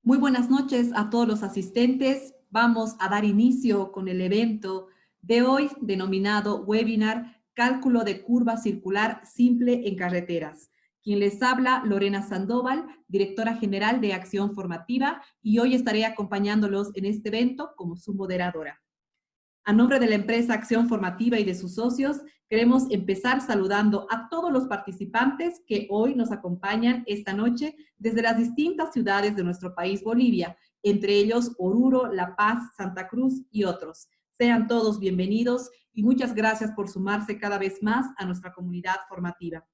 Muy buenas noches a todos los asistentes. Vamos a dar inicio con el evento de hoy denominado Webinar Cálculo de curva circular simple en carreteras. Quien les habla, Lorena Sandoval, directora general de Acción Formativa, y hoy estaré acompañándolos en este evento como su moderadora. A nombre de la empresa Acción Formativa y de sus socios, queremos empezar saludando a todos los participantes que hoy nos acompañan esta noche desde las distintas ciudades de nuestro país, Bolivia, entre ellos Oruro, La Paz, Santa Cruz y otros. Sean todos bienvenidos y muchas gracias por sumarse cada vez más a nuestra comunidad formativa.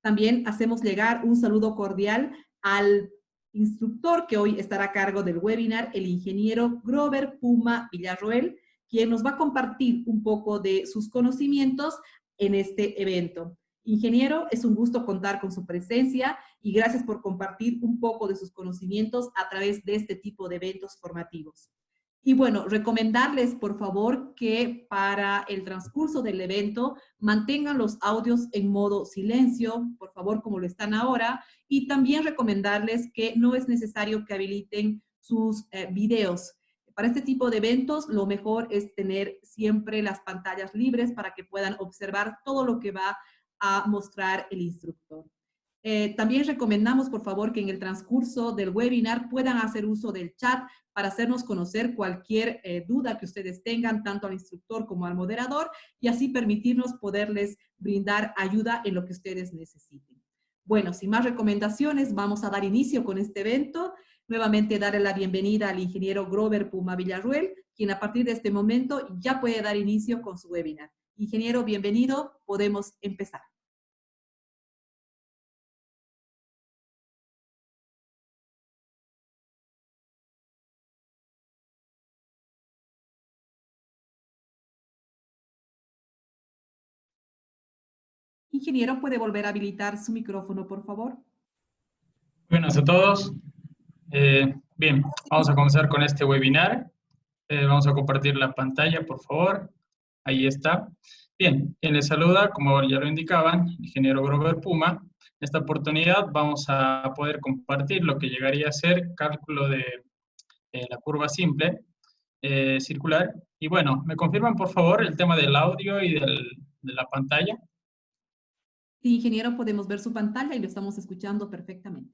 También hacemos llegar un saludo cordial al instructor que hoy estará a cargo del webinar, el ingeniero Grover Puma Villarroel, quien nos va a compartir un poco de sus conocimientos en este evento. Ingeniero, es un gusto contar con su presencia y gracias por compartir un poco de sus conocimientos a través de este tipo de eventos formativos. Y bueno, recomendarles, por favor, que para el transcurso del evento mantengan los audios en modo silencio, por favor, como lo están ahora, y también recomendarles que no es necesario que habiliten sus videos. Para este tipo de eventos, lo mejor es tener siempre las pantallas libres para que puedan observar todo lo que va a mostrar el instructor. También recomendamos, por favor, que en el transcurso del webinar puedan hacer uso del chat para hacernos conocer cualquier duda que ustedes tengan, tanto al instructor como al moderador, y así permitirnos poderles brindar ayuda en lo que ustedes necesiten. Bueno, sin más recomendaciones, vamos a dar inicio con este evento. Nuevamente darle la bienvenida al ingeniero Grover Puma Villarruel, quien a partir de este momento ya puede dar inicio con su webinar. Ingeniero, bienvenido, podemos empezar. Ingeniero, ¿puede volver a habilitar su micrófono, por favor? Buenas a todos. Bien, vamos a comenzar con este webinar. Vamos a compartir la pantalla, por favor. Ahí está. Bien, quien les saluda, como ya lo indicaban, ingeniero Grover Puma. En esta oportunidad vamos a poder compartir lo que llegaría a ser cálculo de la curva simple circular. Y bueno, ¿me confirman, por favor, el tema del audio y de la pantalla? Sí, ingeniero, podemos ver su pantalla y lo estamos escuchando perfectamente.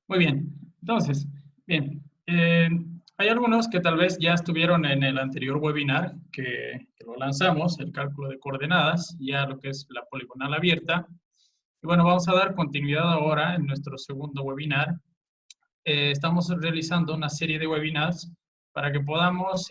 Muy bien. Entonces, bien, hay algunos que tal vez ya estuvieron en el anterior webinar que lo lanzamos, el cálculo de coordenadas, ya lo que es la poligonal abierta. Y bueno, vamos a dar continuidad ahora en nuestro segundo webinar. Estamos realizando una serie de webinars para que podamos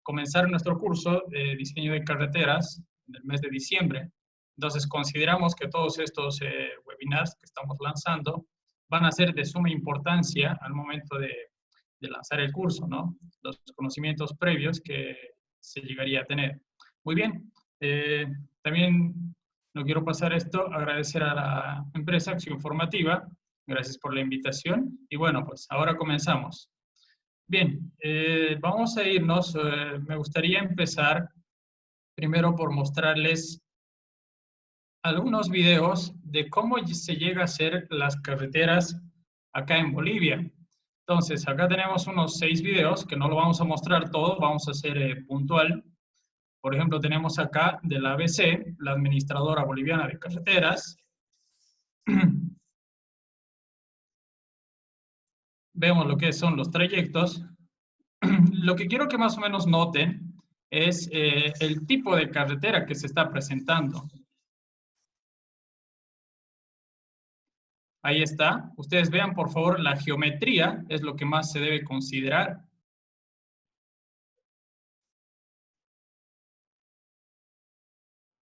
comenzar nuestro curso de diseño de carreteras en el mes de diciembre. Entonces, consideramos que todos estos webinars que estamos lanzando van a ser de suma importancia al momento de lanzar el curso, ¿no? Los conocimientos previos que se llegaría a tener. Muy bien. También no quiero pasar esto, agradecer a la empresa Acción Formativa. Gracias por la invitación. Y bueno, pues ahora comenzamos. Bien, vamos a irnos. Me gustaría empezar primero por mostrarles algunos videos de cómo se llega a hacer las carreteras acá en Bolivia. Entonces, acá tenemos unos 6 videos que no lo vamos a mostrar todo, vamos a hacer puntual. Por ejemplo, tenemos acá de la ABC, la Administradora Boliviana de Carreteras. Vemos lo que son los trayectos. Lo que quiero que más o menos noten es el tipo de carretera que se está presentando. Ahí está. Ustedes vean, por favor, la geometría es lo que más se debe considerar.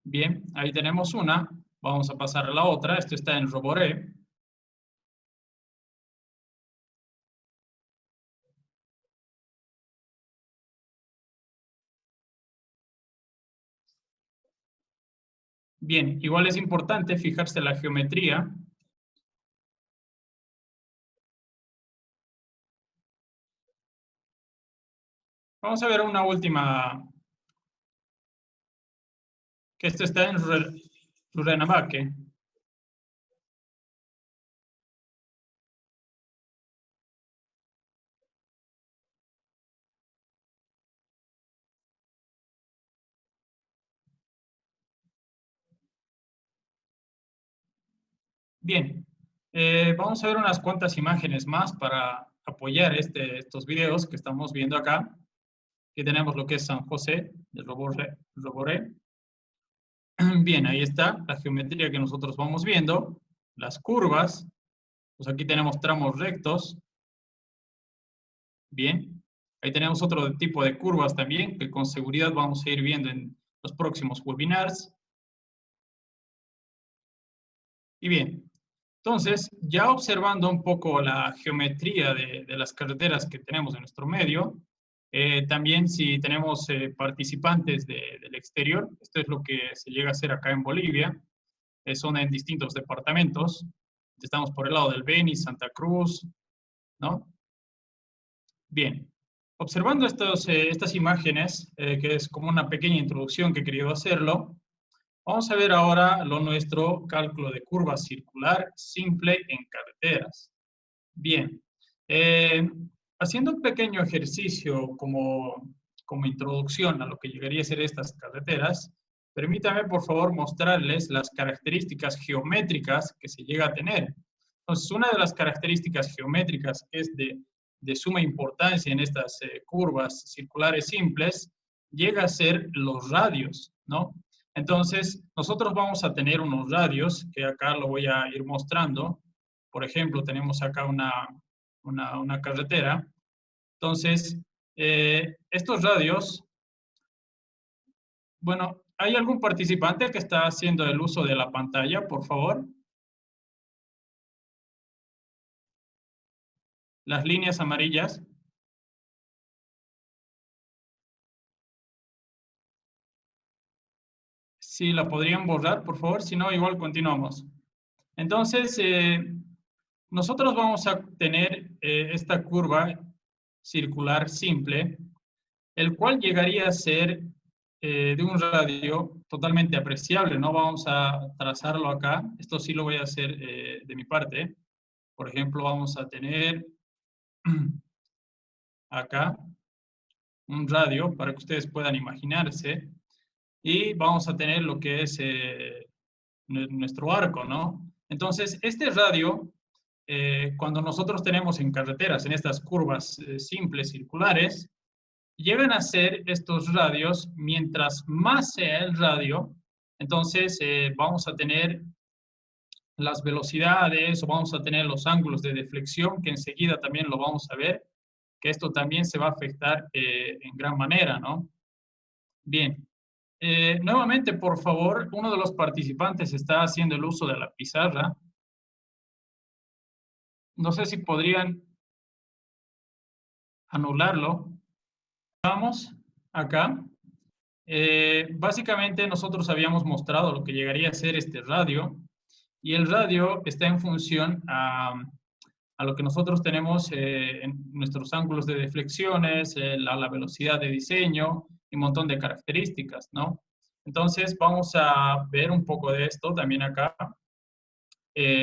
Bien, ahí tenemos una. Vamos a pasar a la otra. Esto está en Roboré. Bien, igual es importante fijarse la geometría. Vamos a ver una última, que esto está en Rurrenabaque. Bien, vamos a ver unas cuantas imágenes más para apoyar estos videos que estamos viendo acá. Aquí tenemos lo que es San José de Roboré. Bien, ahí está la geometría que nosotros vamos viendo, las curvas. Pues aquí tenemos tramos rectos. Bien, ahí tenemos otro tipo de curvas también que con seguridad vamos a ir viendo en los próximos webinars. Y bien, entonces, ya observando un poco la geometría de las carreteras que tenemos en nuestro medio, también si tenemos participantes del exterior, esto es lo que se llega a hacer acá en Bolivia, son en distintos departamentos, estamos por el lado del Beni, Santa Cruz, ¿no? Bien, observando estas imágenes, que es como una pequeña introducción que he querido hacerlo, vamos a ver ahora lo nuestro cálculo de curva circular simple en carreteras. Bien, haciendo un pequeño ejercicio como introducción a lo que llegaría a ser estas carreteras, permítame por favor mostrarles las características geométricas que se llega a tener. Entonces, una de las características geométricas que es de suma importancia en estas curvas circulares simples, llega a ser los radios, ¿no? Entonces, nosotros vamos a tener unos radios, que acá lo voy a ir mostrando. Por ejemplo, tenemos acá una carretera. Entonces, estos radios, bueno, ¿hay algún participante que está haciendo el uso de la pantalla, por favor? Las líneas amarillas. Sí, la podrían borrar, por favor, si no, igual continuamos. Entonces, nosotros vamos a tener esta curva circular simple, el cual llegaría a ser de un radio totalmente apreciable. No vamos a trazarlo acá. Esto sí lo voy a hacer de mi parte. Por ejemplo, vamos a tener acá un radio para que ustedes puedan imaginarse. Y vamos a tener lo que es nuestro arco, ¿no? Entonces, este radio, cuando nosotros tenemos en carreteras, en estas curvas simples, circulares, llegan a ser estos radios, mientras más sea el radio, entonces vamos a tener las velocidades o vamos a tener los ángulos de deflexión, que enseguida también lo vamos a ver, que esto también se va a afectar en gran manera, ¿no? Bien. Nuevamente, por favor, uno de los participantes está haciendo el uso de la pizarra. No sé si podrían anularlo. Vamos acá. Básicamente nosotros habíamos mostrado lo que llegaría a ser este radio y el radio está en función a lo que nosotros tenemos en nuestros ángulos de deflexiones, la velocidad de diseño y un montón de características, ¿no? Entonces vamos a ver un poco de esto también acá.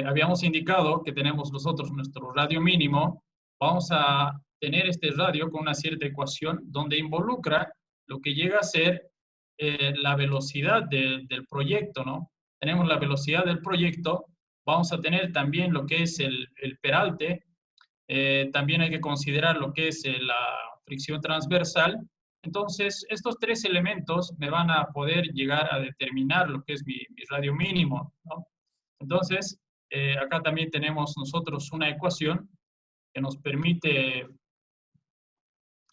Habíamos indicado que tenemos nosotros nuestro radio mínimo. Vamos a tener este radio con una cierta ecuación donde involucra lo que llega a ser la velocidad del proyecto, ¿no? Tenemos la velocidad del proyecto, vamos a tener también lo que es el peralte, también hay que considerar lo que es la fricción transversal. Entonces, estos tres elementos me van a poder llegar a determinar lo que es mi radio mínimo, ¿no? Entonces, acá también tenemos nosotros una ecuación que nos permite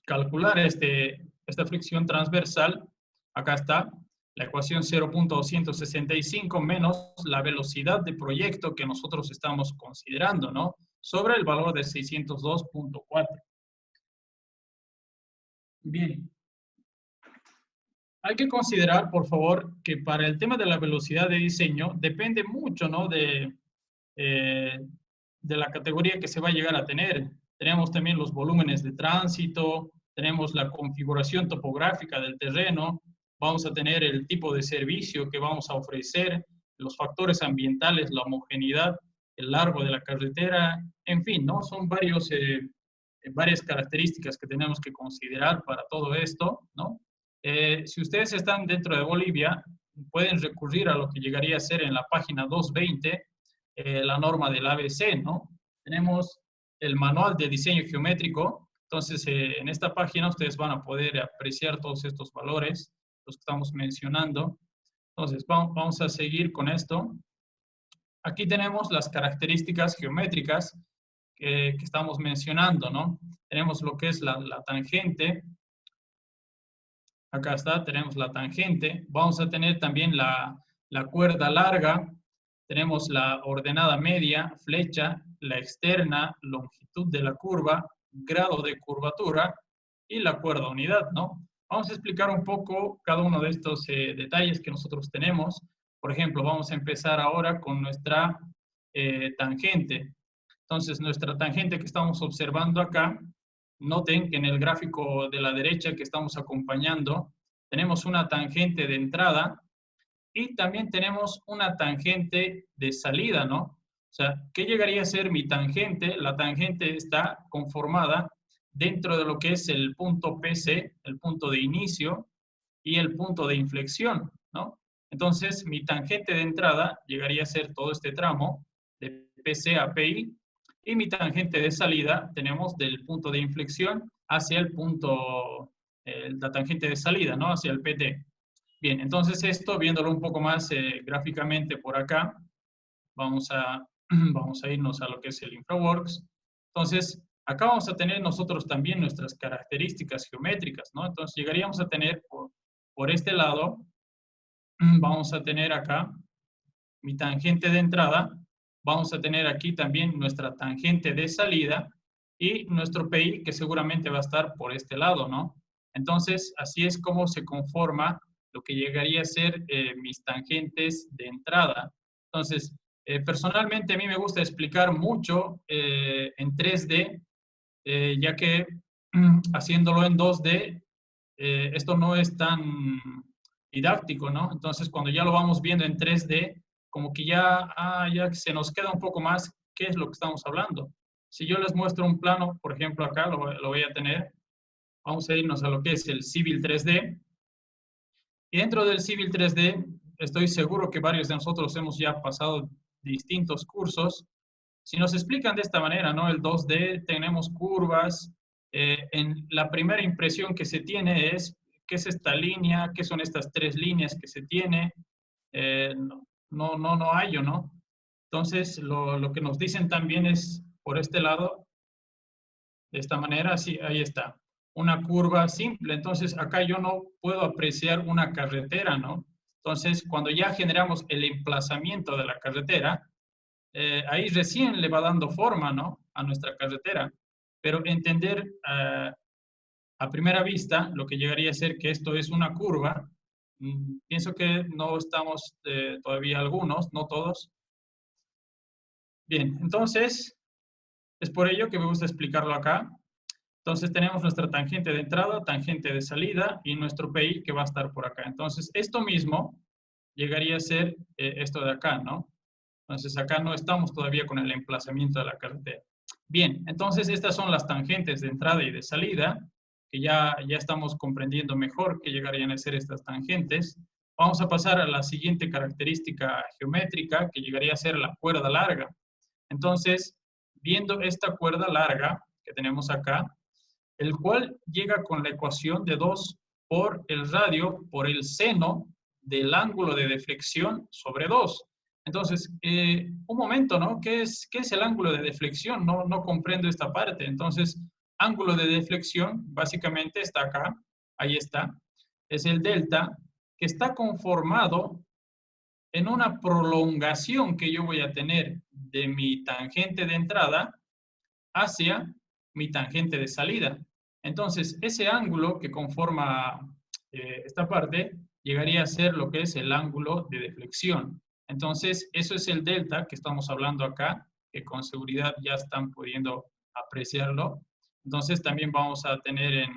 calcular esta fricción transversal. Acá está, la ecuación 0.265 menos la velocidad de proyecto que nosotros estamos considerando, ¿no? Sobre el valor de 602.4. Bien. Hay que considerar, por favor, que para el tema de la velocidad de diseño depende mucho, ¿no? De la categoría que se va a llegar a tener. Tenemos también los volúmenes de tránsito, tenemos la configuración topográfica del terreno, vamos a tener el tipo de servicio que vamos a ofrecer, los factores ambientales, la homogeneidad, el largo de la carretera, en fin, ¿no? Son varias características que tenemos que considerar para todo esto, ¿no? Si ustedes están dentro de Bolivia, pueden recurrir a lo que llegaría a ser en la página 220, la norma del ABC, ¿no? Tenemos el manual de diseño geométrico. Entonces, en esta página ustedes van a poder apreciar todos estos valores, los que estamos mencionando. Entonces, vamos a seguir con esto. Aquí tenemos las características geométricas que estamos mencionando, ¿no? Tenemos lo que es la tangente. Acá está, tenemos la tangente. Vamos a tener también la cuerda larga. Tenemos la ordenada media, flecha, la externa, longitud de la curva, grado de curvatura y la cuerda unidad, ¿no? Vamos a explicar un poco cada uno de estos detalles que nosotros tenemos. Por ejemplo, vamos a empezar ahora con nuestra tangente. Entonces, nuestra tangente que estamos observando acá, noten que en el gráfico de la derecha que estamos acompañando, tenemos una tangente de entrada y también tenemos una tangente de salida, ¿no? O sea, ¿qué llegaría a ser mi tangente? La tangente está conformada dentro de lo que es el punto PC, el punto de inicio y el punto de inflexión, ¿no? Entonces, mi tangente de entrada llegaría a ser todo este tramo de PC a PI y mi tangente de salida tenemos del punto de inflexión hacia el punto, la tangente de salida, ¿no? Hacia el PT. Bien, entonces esto, viéndolo un poco más gráficamente por acá, vamos a irnos a lo que es el InfraWorks. Entonces, acá vamos a tener nosotros también nuestras características geométricas, ¿no? Entonces, llegaríamos a tener por este lado, vamos a tener acá mi tangente de entrada, vamos a tener aquí también nuestra tangente de salida y nuestro PI que seguramente va a estar por este lado, ¿no? Entonces, así es como se conforma lo que llegaría a ser mis tangentes de entrada. Entonces, personalmente a mí me gusta explicar mucho en 3D, ya que haciéndolo en 2D, esto no es tan didáctico, ¿no? Entonces, cuando ya lo vamos viendo en 3D, como que ya se nos queda un poco más qué es lo que estamos hablando. Si yo les muestro un plano, por ejemplo, acá lo voy a tener, vamos a irnos a lo que es el Civil 3D. Y dentro del Civil 3D, estoy seguro que varios de nosotros hemos ya pasado distintos cursos. Si nos explican de esta manera, ¿no? El 2D, tenemos curvas. En la primera impresión que se tiene es, ¿qué es esta línea? ¿Qué son estas tres líneas que se tiene? No hallo, ¿no? Entonces, lo que nos dicen también es, por este lado, de esta manera, sí, ahí está. Una curva simple. Entonces, acá yo no puedo apreciar una carretera, ¿no? Entonces, cuando ya generamos el emplazamiento de la carretera, ahí recién le va dando forma, ¿no? A nuestra carretera. Pero entender a primera vista lo que llegaría a ser que esto es una curva, pienso que no estamos todavía algunos, no todos. Bien, entonces, es por ello que me gusta explicarlo acá. Entonces tenemos nuestra tangente de entrada, tangente de salida y nuestro PI que va a estar por acá. Entonces esto mismo llegaría a ser esto de acá, ¿no? Entonces acá no estamos todavía con el emplazamiento de la carretera. Bien, entonces estas son las tangentes de entrada y de salida, que ya estamos comprendiendo mejor qué llegarían a ser estas tangentes. Vamos a pasar a la siguiente característica geométrica, que llegaría a ser la cuerda larga. Entonces, viendo esta cuerda larga que tenemos acá, el cual llega con la ecuación de 2 por el radio por el seno del ángulo de deflexión sobre 2. Entonces, un momento, ¿no? ¿Qué es el ángulo de deflexión? No comprendo esta parte. Entonces, ángulo de deflexión básicamente está acá, ahí está, es el delta, que está conformado en una prolongación que yo voy a tener de mi tangente de entrada hacia mi tangente de salida. Entonces, ese ángulo que conforma esta parte llegaría a ser lo que es el ángulo de deflexión. Entonces, eso es el delta que estamos hablando acá, que con seguridad ya están pudiendo apreciarlo. Entonces, también vamos a tener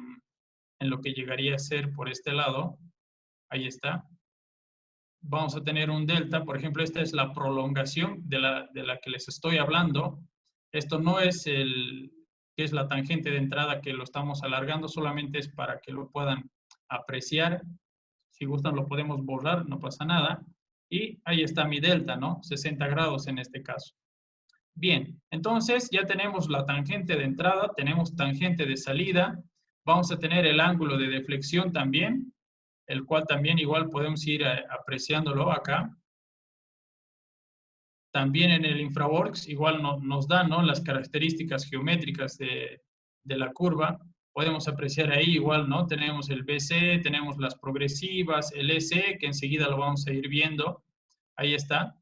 en lo que llegaría a ser por este lado, ahí está, vamos a tener un delta, por ejemplo, esta es la prolongación de la que les estoy hablando. Esto no es que es la tangente de entrada que lo estamos alargando, solamente es para que lo puedan apreciar. Si gustan lo podemos borrar, no pasa nada. y ahí está mi delta, ¿no? 60 grados en este caso. Bien, entonces ya tenemos la tangente de entrada, tenemos tangente de salida, vamos a tener el ángulo de deflexión también, el cual también igual podemos ir apreciándolo acá. También en el InfraWorks igual nos dan, ¿no?, las características geométricas de la curva. Podemos apreciar ahí igual, ¿no? Tenemos el BC, tenemos las progresivas, el EC, que enseguida lo vamos a ir viendo. Ahí está.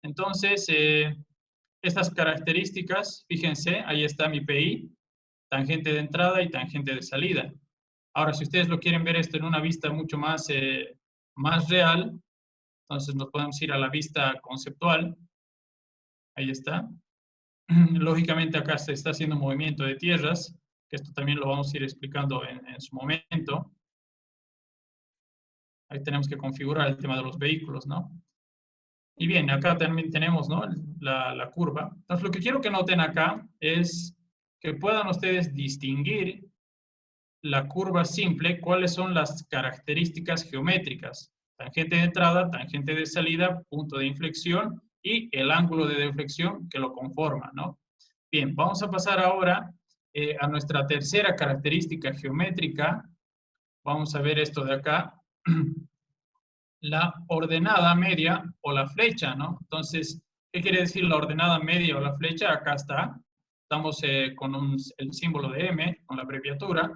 Entonces, estas características, fíjense, ahí está mi PI, tangente de entrada y tangente de salida. Ahora, si ustedes lo quieren ver esto en una vista mucho más, más real, entonces nos podemos ir a la vista conceptual. Ahí está. Lógicamente acá se está haciendo un movimiento de tierras, que esto también lo vamos a ir explicando en su momento. Ahí tenemos que configurar el tema de los vehículos, ¿no? Y bien, acá también tenemos, ¿no?, la curva. Entonces, lo que quiero que noten acá es que puedan ustedes distinguir la curva simple, cuáles son las características geométricas. Tangente de entrada, tangente de salida, punto de inflexión y el ángulo de deflexión que lo conforma, ¿no? Bien, vamos a pasar ahora a nuestra tercera característica geométrica. Vamos a ver esto de acá. La ordenada media o la flecha, ¿no? Entonces, ¿qué quiere decir la ordenada media o la flecha? Acá está. Estamos con el símbolo de M, con la abreviatura.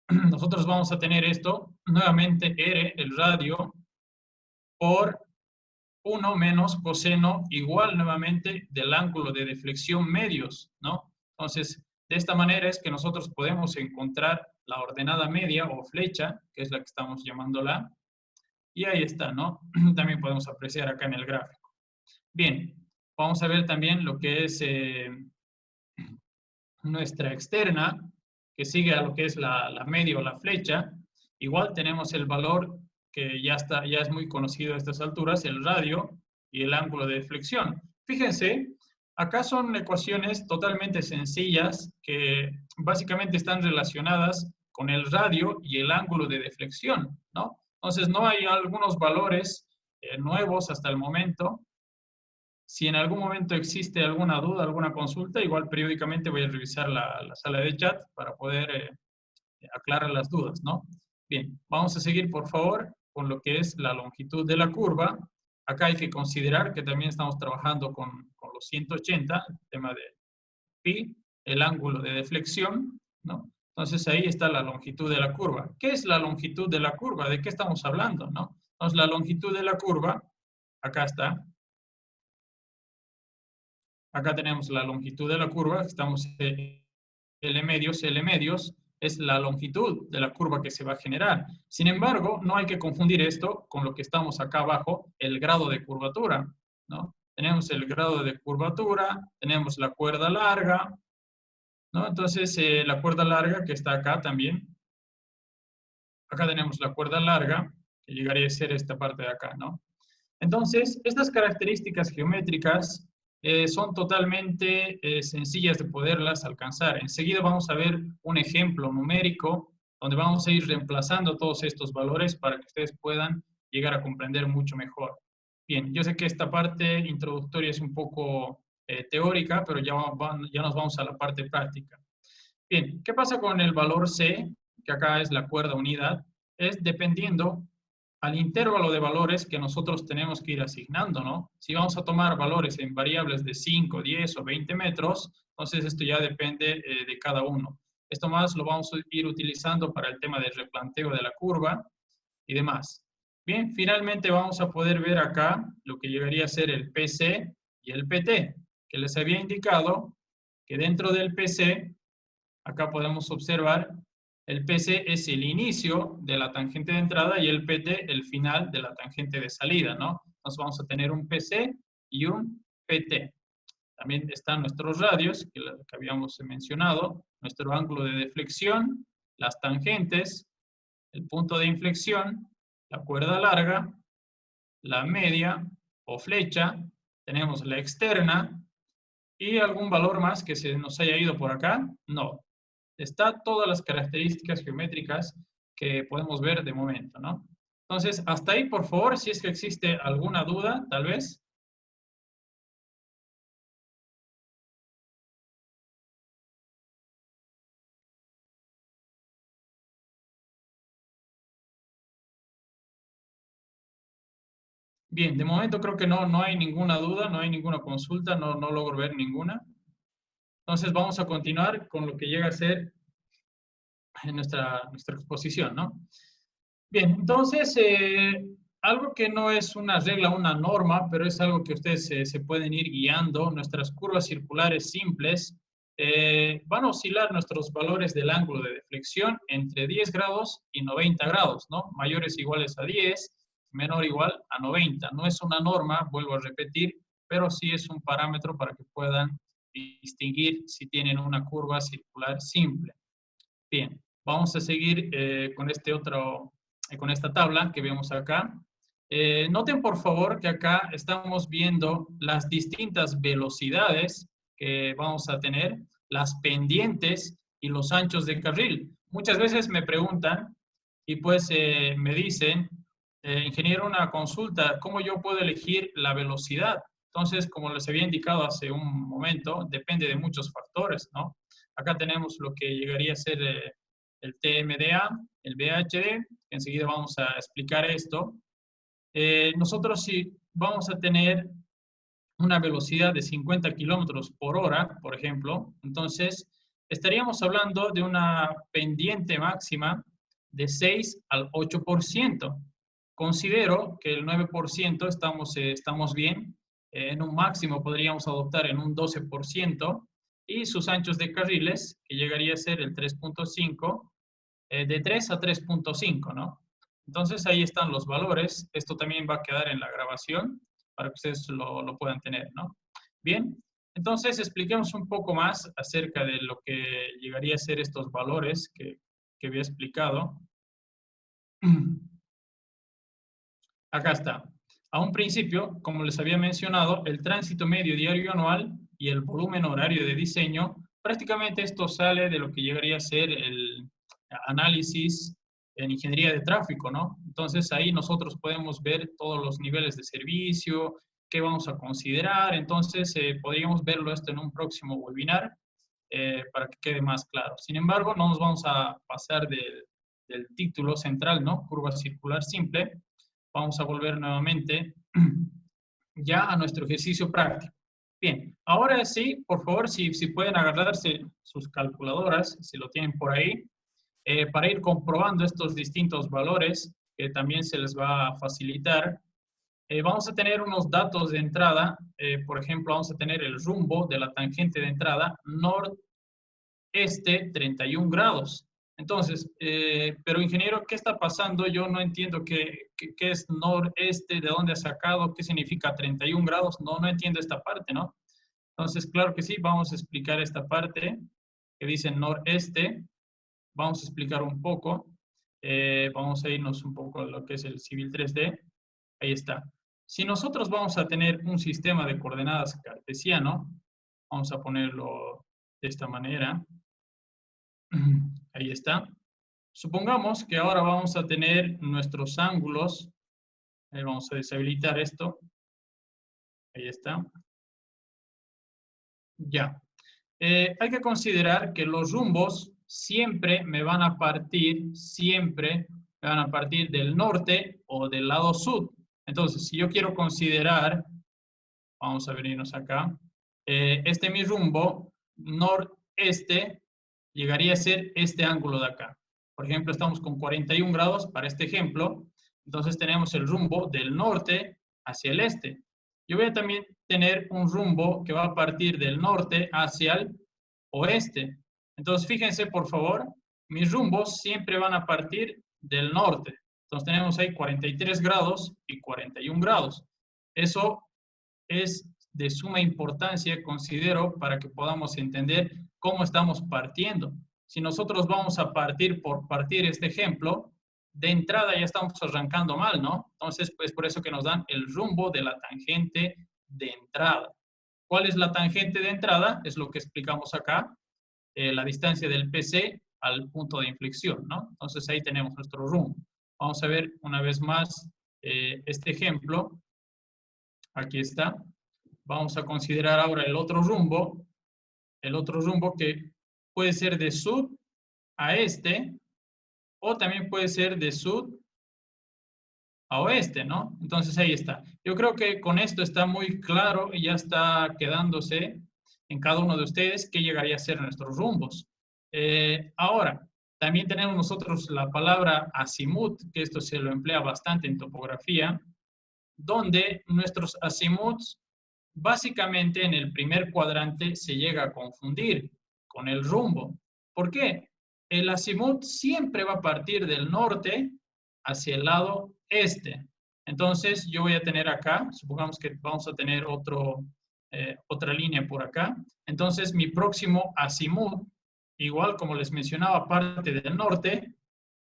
Nosotros vamos a tener esto, nuevamente R, el radio, por 1 menos coseno igual nuevamente del ángulo de deflexión medios, ¿no? Entonces, de esta manera es que nosotros podemos encontrar la ordenada media o flecha, que es la que estamos llamándola, y ahí está, ¿no? También podemos apreciar acá en el gráfico. Bien, vamos a ver también lo que es nuestra externa, que sigue a lo que es la media o la flecha. Igual tenemos el valor que ya es muy conocido a estas alturas, el radio y el ángulo de deflexión. Fíjense, acá son ecuaciones totalmente sencillas que básicamente están relacionadas con el radio y el ángulo de deflexión, ¿no? Entonces, no hay algunos valores nuevos hasta el momento. Si en algún momento existe alguna duda, alguna consulta, igual periódicamente voy a revisar la sala de chat para poder aclarar las dudas, ¿no? Bien, vamos a seguir, por favor, con lo que es la longitud de la curva. Acá hay que considerar que también estamos trabajando con los 180, el tema de pi, el ángulo de deflexión, ¿no? Entonces, ahí está la longitud de la curva. ¿Qué es la longitud de la curva? ¿De qué estamos hablando, no? Entonces, la longitud de la curva, acá está. Acá tenemos la longitud de la curva, estamos en L medios es la longitud de la curva que se va a generar. Sin embargo, no hay que confundir esto con lo que estamos acá abajo, el grado de curvatura, ¿no? Tenemos el grado de curvatura, tenemos la cuerda larga, ¿no? Entonces, la cuerda larga que está acá también. Acá tenemos la cuerda larga, que llegaría a ser esta parte de acá, ¿no? Entonces, estas características geométricas son totalmente sencillas de poderlas alcanzar. Enseguida vamos a ver un ejemplo numérico donde vamos a ir reemplazando todos estos valores para que ustedes puedan llegar a comprender mucho mejor. Bien, yo sé que esta parte introductoria es un poco teórica, pero ya nos vamos a la parte práctica. Bien, ¿qué pasa con el valor C, que acá es la cuerda unidad? Es dependiendo al intervalo de valores que nosotros tenemos que ir asignando, ¿no? Si vamos a tomar valores en variables de 5, 10 o 20 metros, entonces esto ya depende de cada uno. Esto más lo vamos a ir utilizando para el tema del replanteo de la curva y demás. Bien, finalmente vamos a poder ver acá lo que llegaría a ser el PC y el PT, que les había indicado que dentro del PC, acá podemos observar el PC es el inicio de la tangente de entrada y el PT el final de la tangente de salida, ¿no? Entonces vamos a tener un PC y un PT. También están nuestros radios, que habíamos mencionado, nuestro ángulo de deflexión, las tangentes, el punto de inflexión, la cuerda larga, la media o flecha, tenemos la externa y algún valor más que se nos haya ido por acá, no. Está todas las características geométricas que podemos ver de momento, ¿no? Entonces, hasta ahí, por favor, si es que existe alguna duda, tal vez. Bien, de momento creo que no hay ninguna duda, no hay ninguna consulta, no logro ver ninguna. Entonces vamos a continuar con lo que llega a ser nuestra exposición, ¿no? Bien, entonces, algo que no es una regla, una norma, pero es algo que ustedes se pueden ir guiando, nuestras curvas circulares simples van a oscilar nuestros valores del ángulo de deflexión entre 10 grados y 90 grados, ¿no? Mayores iguales a 10, menor igual a 90. No es una norma, vuelvo a repetir, pero sí es un parámetro para que puedan distinguir si tienen una curva circular simple. Bien, vamos a seguir con esta tabla que vemos acá. Noten por favor que acá estamos viendo las distintas velocidades que vamos a tener, las pendientes y los anchos de carril. Muchas veces me preguntan y pues me dicen, ingeniero, una consulta, ¿cómo yo puedo elegir la velocidad? Entonces, como les había indicado hace un momento, depende de muchos factores, ¿no? Acá tenemos lo que llegaría a ser el TMDA, el VHD, que enseguida vamos a explicar esto. Nosotros si vamos a tener una velocidad de 50 kilómetros por hora, por ejemplo, entonces estaríamos hablando de una pendiente máxima de 6 al 8%. Considero que el 9% estamos bien, en un máximo podríamos adoptar en un 12%, y sus anchos de carriles, que llegaría a ser el 3.5, de 3 a 3.5, ¿no? Entonces ahí están los valores. Esto también va a quedar en la grabación para que ustedes lo puedan tener, ¿no? Bien, entonces expliquemos un poco más acerca de lo que llegaría a ser estos valores que había explicado. Acá está. A un principio, como les había mencionado, el tránsito medio diario anual y el volumen horario de diseño, prácticamente esto sale de lo que llegaría a ser el análisis en ingeniería de tráfico, ¿no? Entonces ahí nosotros podemos ver todos los niveles de servicio, qué vamos a considerar. Entonces podríamos verlo esto en un próximo webinar para que quede más claro. Sin embargo, no nos vamos a pasar del título central, ¿no? Curva circular simple. Vamos a volver nuevamente ya a nuestro ejercicio práctico. Bien, ahora sí, por favor, si pueden agarrarse sus calculadoras, si lo tienen por ahí, para ir comprobando estos distintos valores que también se les va a facilitar. Vamos a tener unos datos de entrada, por ejemplo, vamos a tener el rumbo de la tangente de entrada noreste 31 grados. Entonces, pero ingeniero, ¿qué está pasando? Yo no entiendo qué es noreste, de dónde ha sacado, qué significa 31 grados, no entiendo esta parte, ¿no? Entonces, claro que sí, vamos a explicar esta parte que dice noreste, vamos a explicar un poco, vamos a irnos un poco a lo que es el Civil 3D, ahí está. Si nosotros vamos a tener un sistema de coordenadas cartesiano, vamos a ponerlo de esta manera, ahí está. Supongamos que ahora vamos a tener nuestros ángulos. Vamos a deshabilitar esto. Ahí está. Ya. Hay que considerar que los rumbos siempre me van a partir del norte o del lado sur. Entonces, si yo quiero considerar, vamos a venirnos acá, este mi rumbo noreste llegaría a ser este ángulo de acá. Por ejemplo, estamos con 41 grados para este ejemplo. Entonces tenemos el rumbo del norte hacia el este. Yo voy a también tener un rumbo que va a partir del norte hacia el oeste. Entonces fíjense por favor, mis rumbos siempre van a partir del norte. Entonces tenemos ahí 43 grados y 41 grados. Eso es de suma importancia, considero, para que podamos entender cómo estamos partiendo. Si nosotros vamos a partir por partir este ejemplo, de entrada ya estamos arrancando mal, ¿no? Entonces, pues por eso que nos dan el rumbo de la tangente de entrada. ¿Cuál es la tangente de entrada? Es lo que explicamos acá, la distancia del PC al punto de inflexión, ¿no? Entonces ahí tenemos nuestro rumbo. Vamos a ver una vez más este ejemplo. Aquí está. Vamos a considerar ahora el otro rumbo que puede ser de sur a este, o también puede ser de sur a oeste, ¿no? Entonces ahí está. Yo creo que con esto está muy claro y ya está quedándose en cada uno de ustedes qué llegaría a ser nuestros rumbos. Ahora, también tenemos nosotros la palabra azimut, que esto se lo emplea bastante en topografía, donde nuestros azimuts, básicamente en el primer cuadrante, se llega a confundir con el rumbo. ¿Por qué? El azimut siempre va a partir del norte hacia el lado este. Entonces, yo voy a tener acá, supongamos que vamos a tener otra línea por acá. Entonces, mi próximo azimut, igual como les mencionaba, parte del norte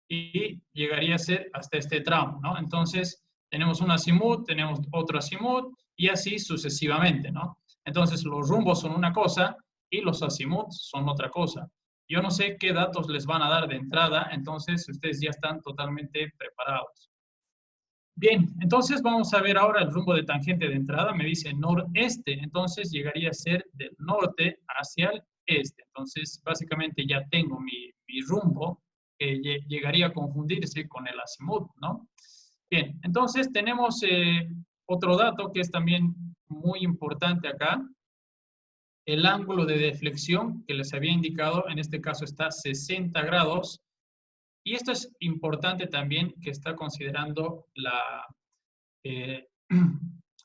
y llegaría a ser hasta este tramo, ¿no? Entonces, tenemos un azimut, tenemos otro azimut y así sucesivamente, ¿no? Entonces, los rumbos son una cosa y los azimuts son otra cosa. Yo no sé qué datos les van a dar de entrada, entonces ustedes ya están totalmente preparados. Bien, entonces vamos a ver ahora el rumbo de tangente de entrada. Me dice noreste, entonces llegaría a ser del norte hacia el este. Entonces, básicamente ya tengo mi rumbo, que llegaría a confundirse con el azimut, ¿no? Bien, entonces tenemos otro dato que es también muy importante acá. El ángulo de deflexión que les había indicado, en este caso está 60 grados. Y esto es importante también que está considerando eh,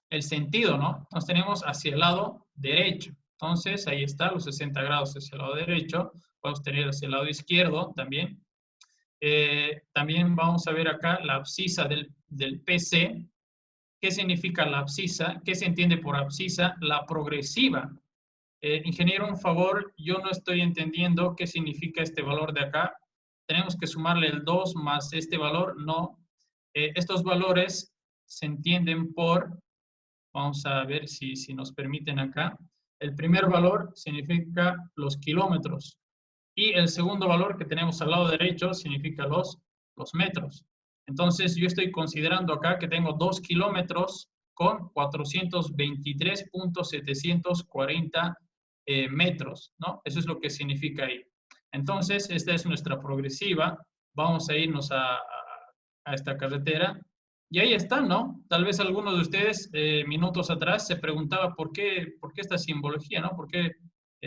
el sentido, ¿no? Entonces tenemos hacia el lado derecho. Entonces ahí está, los 60 grados hacia el lado derecho. Podemos tener hacia el lado izquierdo también. También vamos a ver acá la abscisa del PC. ¿Qué significa la abscisa? ¿Qué se entiende por abscisa? La progresiva. Ingeniero, un favor, yo no estoy entendiendo qué significa este valor de acá. Tenemos que sumarle el 2 más este valor. No. Estos valores se entienden por, vamos a ver si nos permiten acá. El primer valor significa los kilómetros. Y el segundo valor que tenemos al lado derecho significa los metros. Entonces, yo estoy considerando acá que tengo 2 kilómetros con 423.740 metros, ¿no? Eso es lo que significa ahí. Entonces, esta es nuestra progresiva. Vamos a irnos a esta carretera. Y ahí está, ¿no? Tal vez alguno de ustedes, minutos atrás, se preguntaba por qué esta simbología, ¿no? ¿Por qué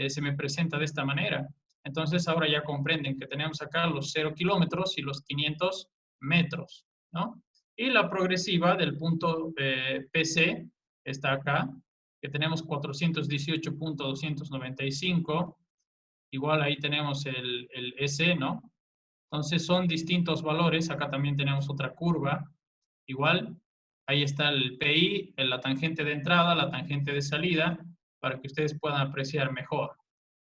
se me presenta de esta manera? Entonces ahora ya comprenden que tenemos acá los 0 kilómetros y los 500 metros, ¿no? Y la progresiva del punto PC está acá, que tenemos 418.295. Igual ahí tenemos el S, ¿no? Entonces son distintos valores. Acá también tenemos otra curva. Igual, ahí está el PI, la tangente de entrada, la tangente de salida, para que ustedes puedan apreciar mejor,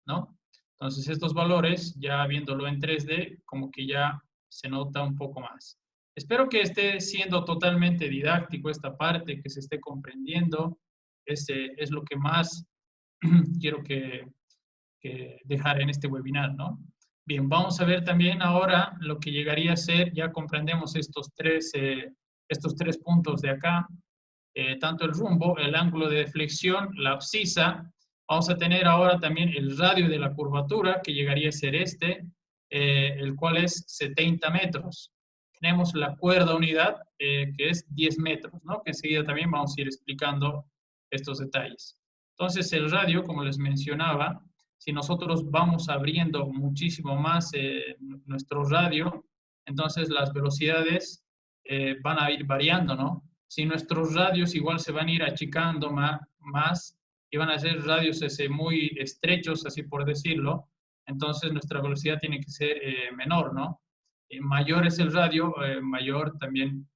¿no? Entonces, estos valores, ya viéndolo en 3D, como que ya se nota un poco más. Espero que esté siendo totalmente didáctico esta parte, que se esté comprendiendo. Es lo que más quiero que dejar en este webinar, ¿no? Bien, vamos a ver también ahora lo que llegaría a ser, ya comprendemos estos tres puntos de acá, tanto el rumbo, el ángulo de deflexión, la abscisa. Vamos a tener ahora también el radio de la curvatura, que llegaría a ser el cual es 70 metros. Tenemos la cuerda unidad, que es 10 metros, ¿no? Que enseguida también vamos a ir explicando estos detalles. Entonces, el radio, como les mencionaba, si nosotros vamos abriendo muchísimo más nuestro radio, entonces las velocidades van a ir variando, ¿no? Si nuestros radios igual se van a ir achicando más y van a ser radios muy estrechos, así por decirlo, entonces nuestra velocidad tiene que ser menor, ¿no? Mayor es el radio, mayor también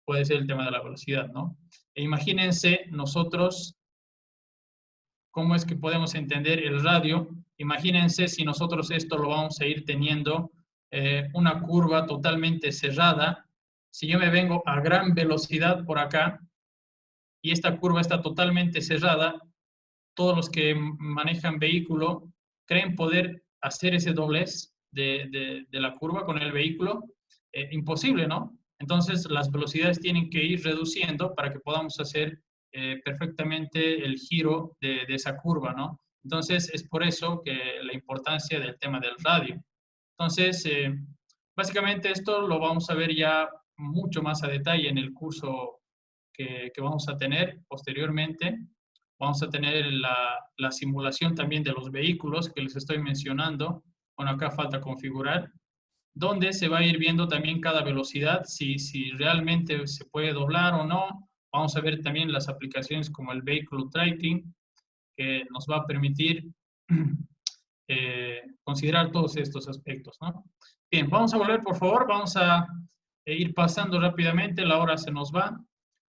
puede ser el tema de la velocidad, ¿no? E imagínense nosotros cómo es que podemos entender el radio. Imagínense si nosotros esto lo vamos a ir teniendo una curva totalmente cerrada. Si yo me vengo a gran velocidad por acá y esta curva está totalmente cerrada, todos los que manejan vehículo creen poder hacer ese doblez de la curva con el vehículo. Imposible, ¿no? Entonces, las velocidades tienen que ir reduciendo para que podamos hacer perfectamente el giro de esa curva, ¿no? Entonces, es por eso que la importancia del tema del radio. Entonces, básicamente esto lo vamos a ver ya mucho más a detalle en el curso que vamos a tener posteriormente. Vamos a tener la simulación también de los vehículos que les estoy mencionando. Bueno, acá falta configurar, donde se va a ir viendo también cada velocidad, si realmente se puede doblar o no. Vamos a ver también las aplicaciones como el Vehicle Tracking, que nos va a permitir considerar todos estos aspectos, ¿no? Bien, vamos a volver, por favor, vamos a ir pasando rápidamente, la hora se nos va.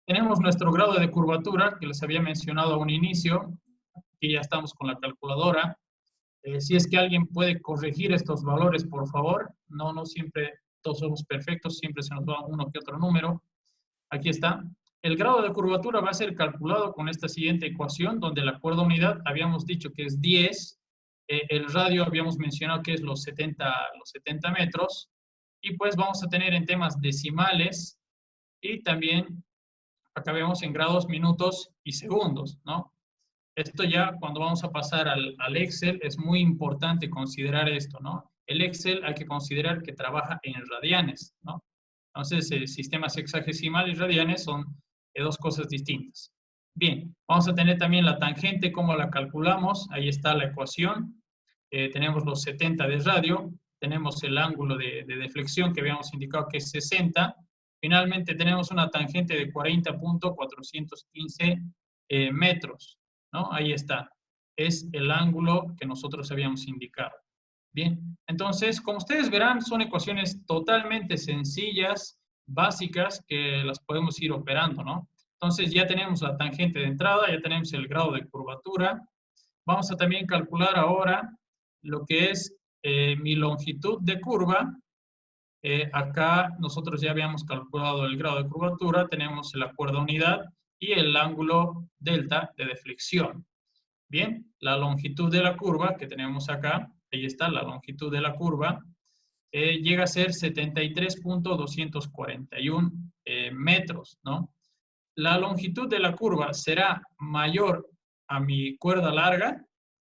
Tenemos nuestro grado de curvatura, que les había mencionado a un inicio, aquí ya estamos con la calculadora. Si es que alguien puede corregir estos valores, por favor, no siempre todos somos perfectos, siempre se nos va uno que otro número. Aquí está. El grado de curvatura va a ser calculado con esta siguiente ecuación, donde la cuerda unidad habíamos dicho que es 10, el radio habíamos mencionado que es los 70 metros, y pues vamos a tener en temas decimales, y también acá vemos en grados, minutos y segundos, ¿no? Esto ya cuando vamos a pasar al Excel es muy importante considerar esto, ¿no? El Excel hay que considerar que trabaja en radianes, ¿no? Entonces, sistemas hexagesimales y radianes son dos cosas distintas. Bien, vamos a tener también la tangente, cómo la calculamos. Ahí está la ecuación. Tenemos los 70 de radio, tenemos el ángulo de deflexión que habíamos indicado que es 60. Finalmente tenemos una tangente de 40.415 metros, ¿no? Ahí está. Es el ángulo que nosotros habíamos indicado. Bien, entonces, como ustedes verán, son ecuaciones totalmente sencillas, básicas, que las podemos ir operando, ¿no? Entonces, ya tenemos la tangente de entrada, ya tenemos el grado de curvatura. Vamos a también calcular ahora lo que es mi longitud de curva. Acá nosotros ya habíamos calculado el grado de curvatura, tenemos la cuerda unidad y el ángulo delta de deflexión. Bien, la longitud de la curva que tenemos acá, ahí está la longitud de la curva, llega a ser 73.241 metros, ¿no? La longitud de la curva será mayor a mi cuerda larga.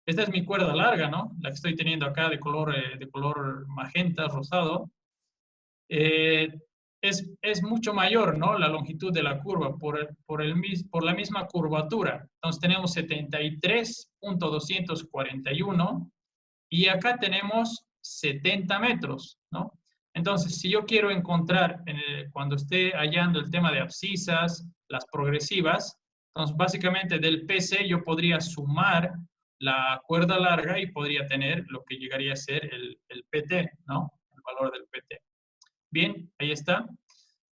Esta es mi cuerda larga, ¿no? La que estoy teniendo acá de color magenta, rosado. Es mucho mayor, ¿no? La longitud de la curva por la misma curvatura. Entonces tenemos 73.241 y acá tenemos 70 metros, ¿no? Entonces, si yo quiero encontrar, cuando esté hallando el tema de abscisas, las progresivas, entonces básicamente del PC yo podría sumar la cuerda larga y podría tener lo que llegaría a ser el PT, ¿no? El valor del PT. Bien, ahí está.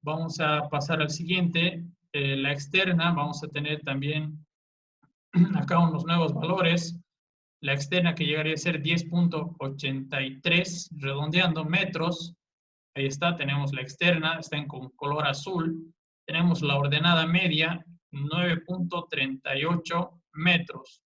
Vamos a pasar al siguiente. La externa, vamos a tener también acá unos nuevos valores. La externa que llegaría a ser 10.83, redondeando metros. Ahí está, tenemos la externa, está en color azul. Tenemos la ordenada media, 9.38 metros.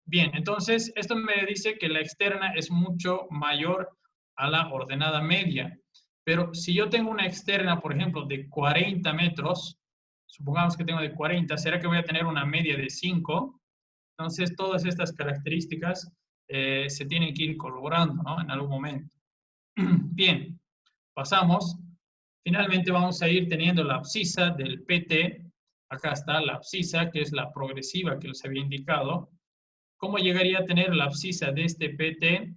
Bien, entonces esto me dice que la externa es mucho mayor a la ordenada media. Pero si yo tengo una externa, por ejemplo, de 40 metros, supongamos que tengo de 40, ¿será que voy a tener una media de 5? Entonces, todas estas características se tienen que ir corroborando, ¿no? En algún momento. Bien, pasamos. Finalmente vamos a ir teniendo la abscisa del PT. Acá está la abscisa, que es la progresiva que les había indicado. ¿Cómo llegaría a tener la abscisa de este PT?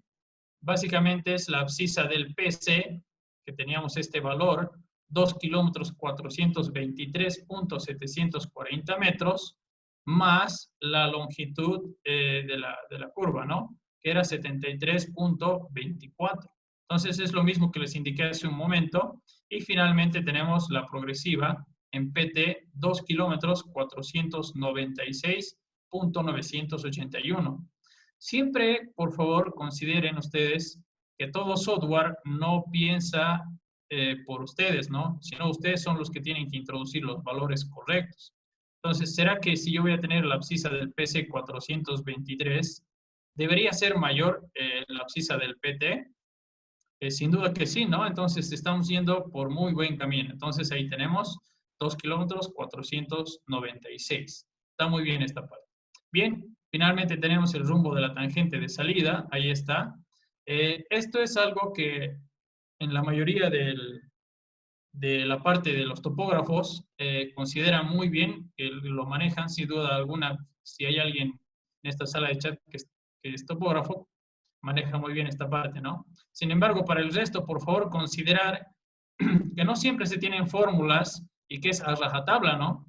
Básicamente es la abscisa del PC, que teníamos este valor, 2 kilómetros 423.740 metros, más la longitud de la curva, ¿no? Que era 73.24. Entonces es lo mismo que les indiqué hace un momento. Y finalmente tenemos la progresiva en PT, 2 kilómetros 496.981. Siempre, por favor, consideren ustedes que todo software no piensa por ustedes, ¿no? Sino ustedes son los que tienen que introducir los valores correctos. Entonces, ¿será que si yo voy a tener la abscisa del PC 423, debería ser mayor la abscisa del PT? Sin duda que sí, ¿no? Entonces estamos yendo por muy buen camino. Entonces ahí tenemos 2 kilómetros 496. Está muy bien esta parte. Bien, finalmente tenemos el rumbo de la tangente de salida. Ahí está. Esto es algo que en la mayoría de la parte de los topógrafos consideran muy bien, que lo manejan sin duda alguna. Si hay alguien en esta sala de chat que es topógrafo, maneja muy bien esta parte, ¿no? Sin embargo, para el resto, por favor, considerar que no siempre se tienen fórmulas y que es a rajatabla, ¿no?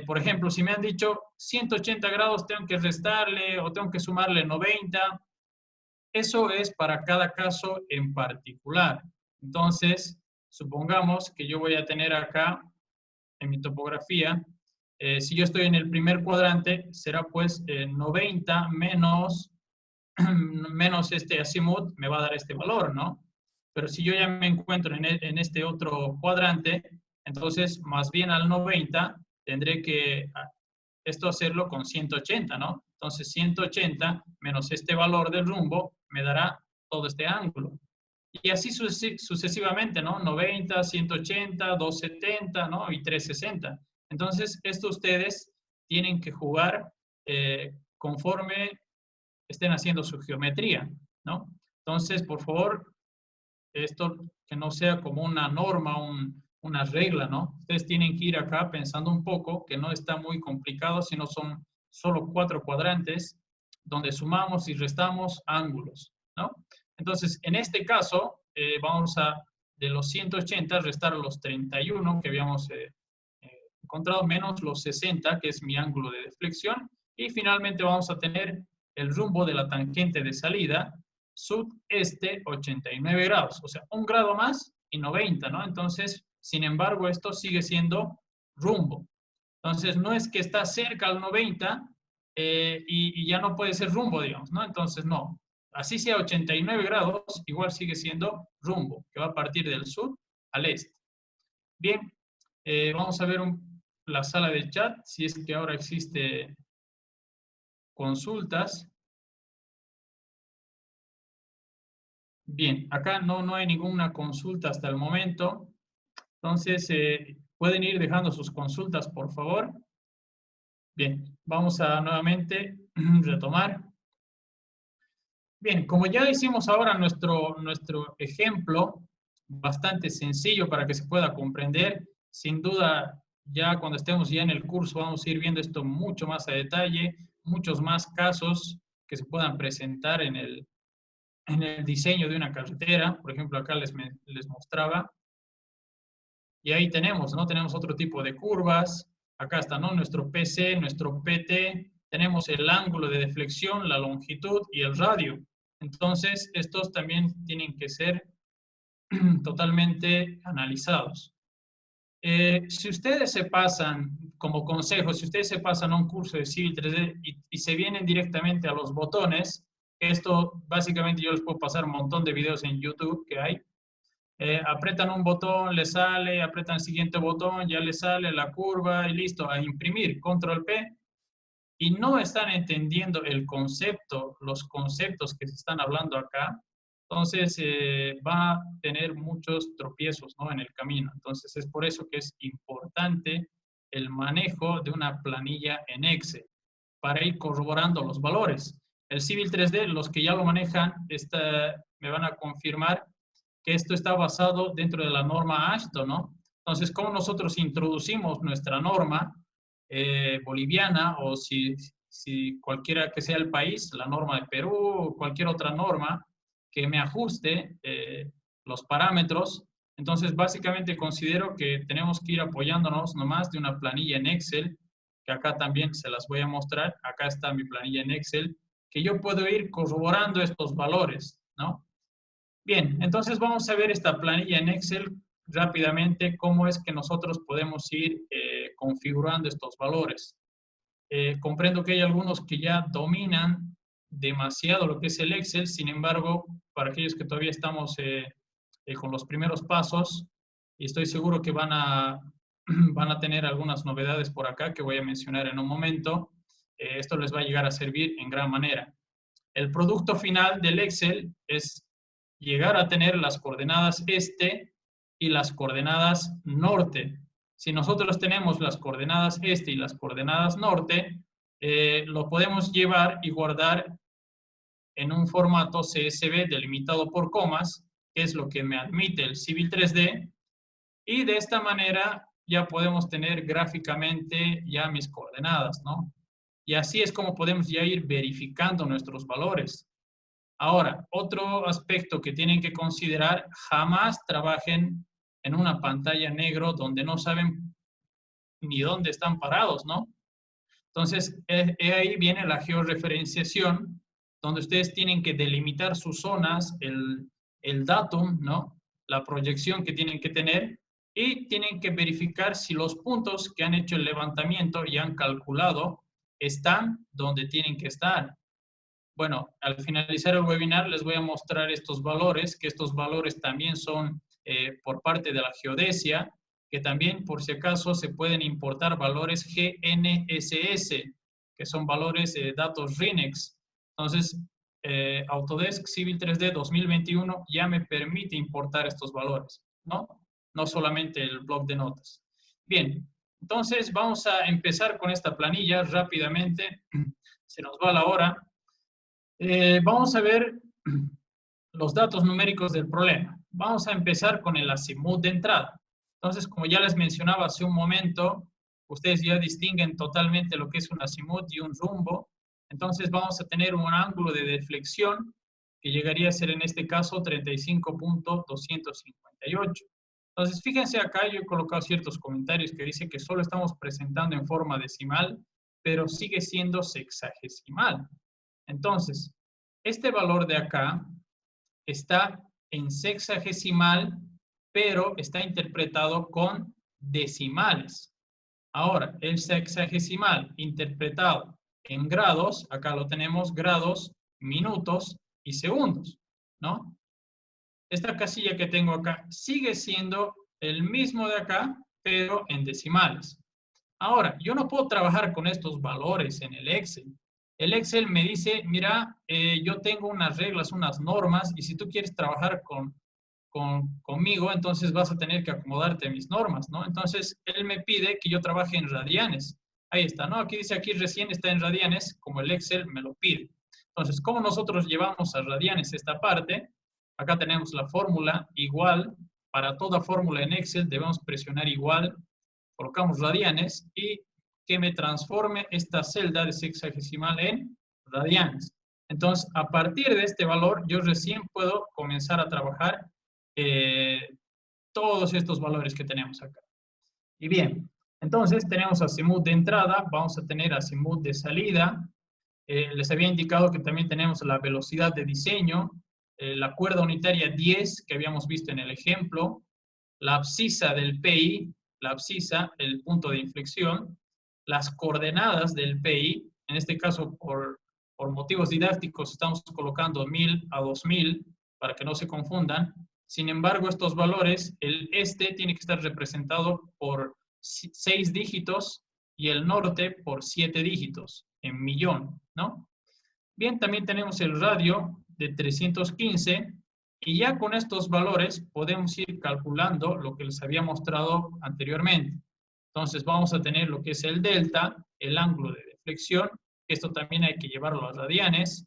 Por ejemplo, si me han dicho 180 grados tengo que restarle o tengo que sumarle 90, eso es para cada caso en particular. Entonces, supongamos que yo voy a tener acá en mi topografía, si yo estoy en el primer cuadrante, será pues 90 menos este azimut me va a dar este valor, ¿no? Pero si yo ya me encuentro en este otro cuadrante, entonces más bien al 90 tendré que esto hacerlo con 180, ¿no? Entonces 180 menos este valor del rumbo me dará todo este ángulo. Y así sucesivamente, ¿no? 90, 180, 270, ¿no? Y 360. Entonces, esto ustedes tienen que jugar conforme estén haciendo su geometría, ¿no? Entonces, por favor, esto que no sea como una norma, una regla, ¿no? Ustedes tienen que ir acá pensando un poco, que no está muy complicado, sino son solo 4 cuadrantes donde sumamos y restamos ángulos, ¿no? Entonces, en este caso, vamos a, de los 180, restar los 31 que habíamos encontrado, menos los 60, que es mi ángulo de deflexión, y finalmente vamos a tener el rumbo de la tangente de salida, sudeste 89 grados, o sea, un grado más y 90, ¿no? Entonces, sin embargo, esto sigue siendo rumbo. Entonces, no es que está cerca al 90 y ya no puede ser rumbo, digamos, ¿no? Entonces, no. Así sea 89 grados, igual sigue siendo rumbo, que va a partir del sur al este. Bien, vamos a ver la sala de chat, si es que ahora existe consultas. Bien, acá no hay ninguna consulta hasta el momento. Entonces, pueden ir dejando sus consultas, por favor. Bien, vamos a nuevamente retomar. Bien, como ya hicimos ahora nuestro ejemplo, bastante sencillo para que se pueda comprender, sin duda, ya cuando estemos ya en el curso vamos a ir viendo esto mucho más a detalle, muchos más casos que se puedan presentar en el diseño de una carretera. Por ejemplo, acá les mostraba. Y ahí tenemos, ¿no? Tenemos otro tipo de curvas. Acá está, ¿no? Nuestro PC, nuestro PT. Tenemos el ángulo de deflexión, la longitud y el radio. Entonces, estos también tienen que ser totalmente analizados. Si ustedes se pasan, como consejo, si ustedes se pasan a un curso de Civil 3D y se vienen directamente a los botones, esto básicamente yo les puedo pasar un montón de videos en YouTube que hay. Apretan un botón, le sale, apretan el siguiente botón, ya le sale la curva y listo, a imprimir, control P, y no están entendiendo el concepto, los conceptos que se están hablando acá, entonces va a tener muchos tropiezos, ¿no? En el camino. Entonces es por eso que es importante el manejo de una planilla en Excel para ir corroborando los valores. El Civil 3D, los que ya lo manejan, me van a confirmar que esto está basado dentro de la norma AASHTO, ¿no? Entonces, ¿cómo nosotros introducimos nuestra norma boliviana o si cualquiera que sea el país, la norma de Perú o cualquier otra norma que me ajuste los parámetros? Entonces, básicamente considero que tenemos que ir apoyándonos nomás de una planilla en Excel, que acá también se las voy a mostrar. Acá está mi planilla en Excel, que yo puedo ir corroborando estos valores, ¿no? Bien, entonces vamos a ver esta planilla en Excel rápidamente, cómo es que nosotros podemos ir configurando estos valores. Comprendo que hay algunos que ya dominan demasiado lo que es el Excel, sin embargo, para aquellos que todavía estamos con los primeros pasos, y estoy seguro que van a tener algunas novedades por acá que voy a mencionar en un momento, esto les va a llegar a servir en gran manera. El producto final del Excel es llegar a tener las coordenadas este y las coordenadas norte. Si nosotros tenemos las coordenadas este y las coordenadas norte, lo podemos llevar y guardar en un formato CSV delimitado por comas, que es lo que me admite el Civil 3D, y de esta manera ya podemos tener gráficamente ya mis coordenadas, ¿no? Y así es como podemos ya ir verificando nuestros valores. Ahora, otro aspecto que tienen que considerar, jamás trabajen en una pantalla negro donde no saben ni dónde están parados, ¿no? Entonces, ahí viene la georreferenciación, donde ustedes tienen que delimitar sus zonas, el datum, ¿no? La proyección que tienen que tener y tienen que verificar si los puntos que han hecho el levantamiento y han calculado están donde tienen que estar. Bueno, al finalizar el webinar les voy a mostrar estos valores, que estos valores también son por parte de la geodesia, que también por si acaso se pueden importar valores GNSS, que son valores de datos RINEX. Entonces, Autodesk Civil 3D 2021 ya me permite importar estos valores, ¿no? No solamente el bloc de notas. Bien, entonces vamos a empezar con esta planilla rápidamente. Se nos va la hora. Vamos a ver los datos numéricos del problema. Vamos a empezar con el azimut de entrada. Entonces, como ya les mencionaba hace un momento, ustedes ya distinguen totalmente lo que es un azimut y un rumbo. Entonces, vamos a tener un ángulo de deflexión que llegaría a ser en este caso 35.258. Entonces, fíjense acá, yo he colocado ciertos comentarios que dice que solo estamos presentando en forma decimal, pero sigue siendo sexagesimal. Entonces, este valor de acá está en sexagesimal, pero está interpretado con decimales. Ahora, el sexagesimal interpretado en grados, acá lo tenemos grados, minutos y segundos, ¿no? Esta casilla que tengo acá sigue siendo el mismo de acá, pero en decimales. Ahora, yo no puedo trabajar con estos valores en el Excel. El Excel me dice, mira, yo tengo unas reglas, unas normas, y si tú quieres trabajar conmigo, entonces vas a tener que acomodarte a mis normas, ¿no? Entonces, él me pide que yo trabaje en radianes. Ahí está, ¿no? Aquí dice, aquí recién está en radianes, como el Excel me lo pide. Entonces, ¿cómo nosotros llevamos a radianes esta parte? Acá tenemos la fórmula igual. Para toda fórmula en Excel debemos presionar igual. Colocamos radianes y que me transforme esta celda de sexagesimal en radianes. Entonces, a partir de este valor, yo recién puedo comenzar a trabajar todos estos valores que tenemos acá. Y bien, entonces tenemos azimut de entrada, vamos a tener azimut de salida. Les había indicado que también tenemos la velocidad de diseño, la cuerda unitaria 10 que habíamos visto en el ejemplo, la abscisa del PI, la abscisa, el punto de inflexión, las coordenadas del PI, en este caso por motivos didácticos estamos colocando 1000 a 2000 para que no se confundan. Sin embargo, estos valores, el este tiene que estar representado por 6 dígitos y el norte por 7 dígitos en millón, ¿no? Bien, también tenemos el radio de 315 y ya con estos valores podemos ir calculando lo que les había mostrado anteriormente. Entonces vamos a tener lo que es el delta, el ángulo de deflexión, esto también hay que llevarlo a radianes.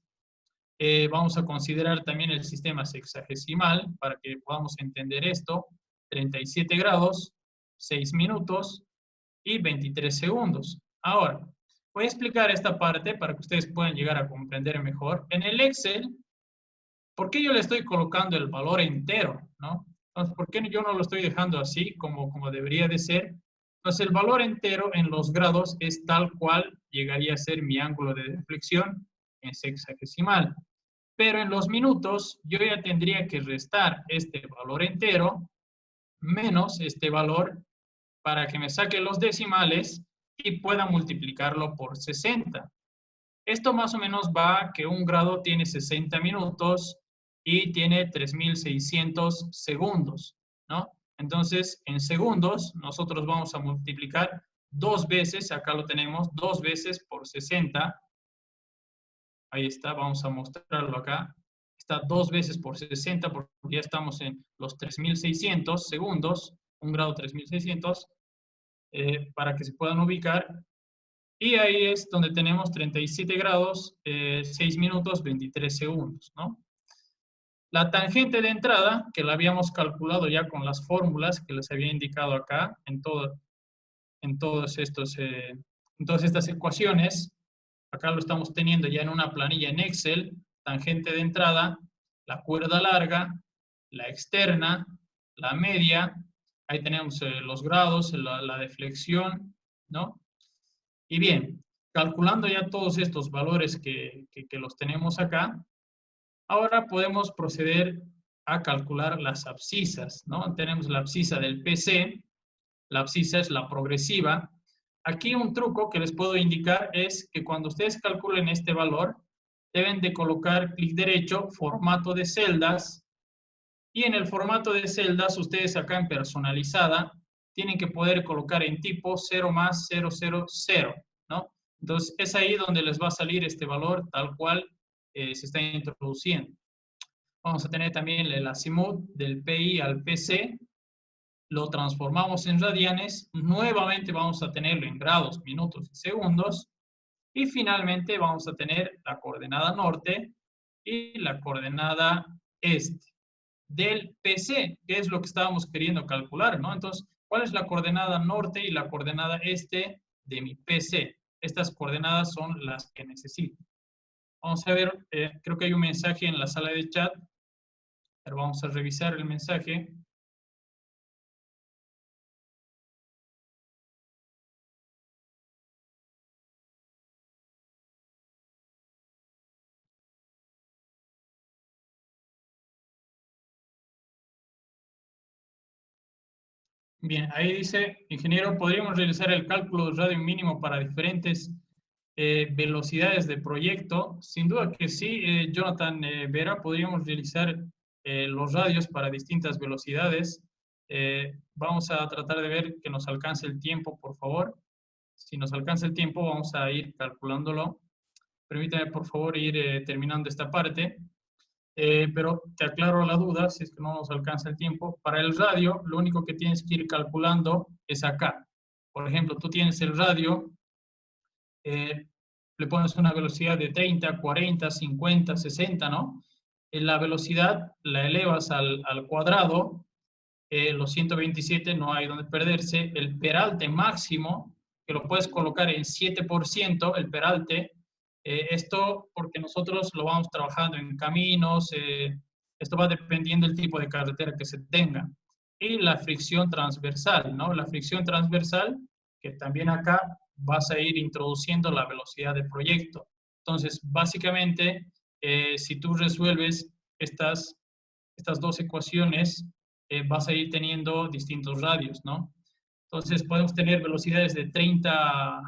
Vamos a considerar también el sistema sexagesimal para que podamos entender esto. 37 grados, 6 minutos y 23 segundos. Ahora, voy a explicar esta parte para que ustedes puedan llegar a comprender mejor. En el Excel, ¿por qué yo le estoy colocando el valor entero, no? Entonces, ¿por qué yo no lo estoy dejando así como debería de ser? Entonces, el valor entero en los grados es tal cual llegaría a ser mi ángulo de deflexión en sexagesimal. Pero en los minutos yo ya tendría que restar este valor entero menos este valor para que me saque los decimales y pueda multiplicarlo por 60. Esto más o menos va a que un grado tiene 60 minutos y tiene 3600 segundos, ¿no? Entonces, en segundos, nosotros vamos a multiplicar 2 veces, acá lo tenemos, 2 veces por 60. Ahí está, vamos a mostrarlo acá. está 2 veces por 60, porque ya estamos en los 3600 segundos, 1 grado 3600, para que se puedan ubicar. Y ahí es donde tenemos 37 grados, 6 minutos, 23 segundos, ¿no? La tangente de entrada, que la habíamos calculado ya con las fórmulas que les había indicado acá, en todas estas ecuaciones, acá lo estamos teniendo ya en una planilla en Excel, tangente de entrada, la cuerda larga, la externa, la media, ahí tenemos los grados, la deflexión, ¿no? Y bien, calculando ya todos estos valores que los tenemos acá, ahora podemos proceder a calcular las abscisas, ¿no? Tenemos la abscisa del PC, la abscisa es la progresiva. Aquí un truco que les puedo indicar es que cuando ustedes calculen este valor, deben de colocar clic derecho, formato de celdas, y en el formato de celdas, ustedes acá en personalizada, tienen que poder colocar en tipo 0 más 000, ¿no? Entonces, es ahí donde les va a salir este valor tal cual se está introduciendo. Vamos a tener también el azimut del PI al PC, lo transformamos en radianes, nuevamente vamos a tenerlo en grados, minutos y segundos, y finalmente vamos a tener la coordenada norte y la coordenada este del PC, que es lo que estábamos queriendo calcular, ¿no? Entonces, ¿cuál es la coordenada norte y la coordenada este de mi PC? Estas coordenadas son las que necesito. Vamos a ver, creo que hay un mensaje en la sala de chat, pero vamos a revisar el mensaje. Bien, ahí dice, ingeniero, ¿podríamos realizar el cálculo de radio mínimo para diferentes velocidades de proyecto? Sin duda que sí, Jonathan Vera, podríamos realizar los radios para distintas velocidades. Vamos a tratar de ver que nos alcance el tiempo, por favor. Si nos alcanza el tiempo, vamos a ir calculándolo. Permítame, por favor, ir terminando esta parte. Pero te aclaro la duda, si es que no nos alcanza el tiempo. Para el radio, lo único que tienes que ir calculando es acá. Por ejemplo, tú tienes el radio, le pones una velocidad de 30, 40, 50, 60, ¿no? La velocidad la elevas al cuadrado, los 127 no hay donde perderse. El peralte máximo, que lo puedes colocar en 7%, el peralte, esto porque nosotros lo vamos trabajando en caminos, esto va dependiendo del tipo de carretera que se tenga. Y la fricción transversal, ¿no? La fricción transversal, que también acá vas a ir introduciendo la velocidad de proyecto. Entonces, básicamente, si tú resuelves estas dos ecuaciones, vas a ir teniendo distintos radios, ¿no? Entonces, podemos tener velocidades de 30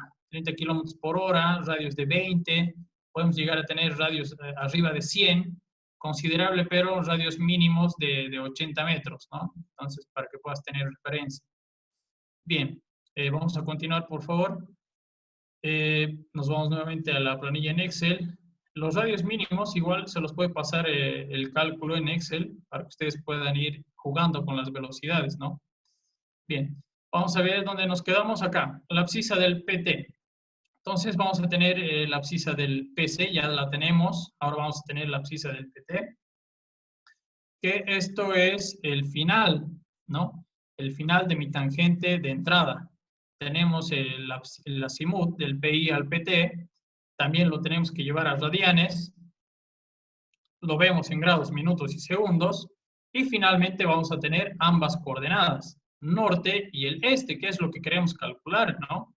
kilómetros por hora, radios de 20, podemos llegar a tener radios arriba de 100, considerable, pero radios mínimos de 80 metros, ¿no? Entonces, para que puedas tener referencia. Bien, vamos a continuar, por favor. Nos vamos nuevamente a la planilla en Excel. Los radios mínimos igual se los puede pasar el cálculo en Excel para que ustedes puedan ir jugando con las velocidades, ¿no? Bien, vamos a ver dónde nos quedamos acá. La abscisa del PT. Entonces vamos a tener la abscisa del PC, ya la tenemos. Ahora vamos a tener la abscisa del PT. Que esto es el final, ¿no? El final de mi tangente de entrada. Tenemos el azimut del PI al PT. También lo tenemos que llevar a radianes. Lo vemos en grados, minutos y segundos. Y finalmente vamos a tener ambas coordenadas, norte y el este, que es lo que queremos calcular, ¿no?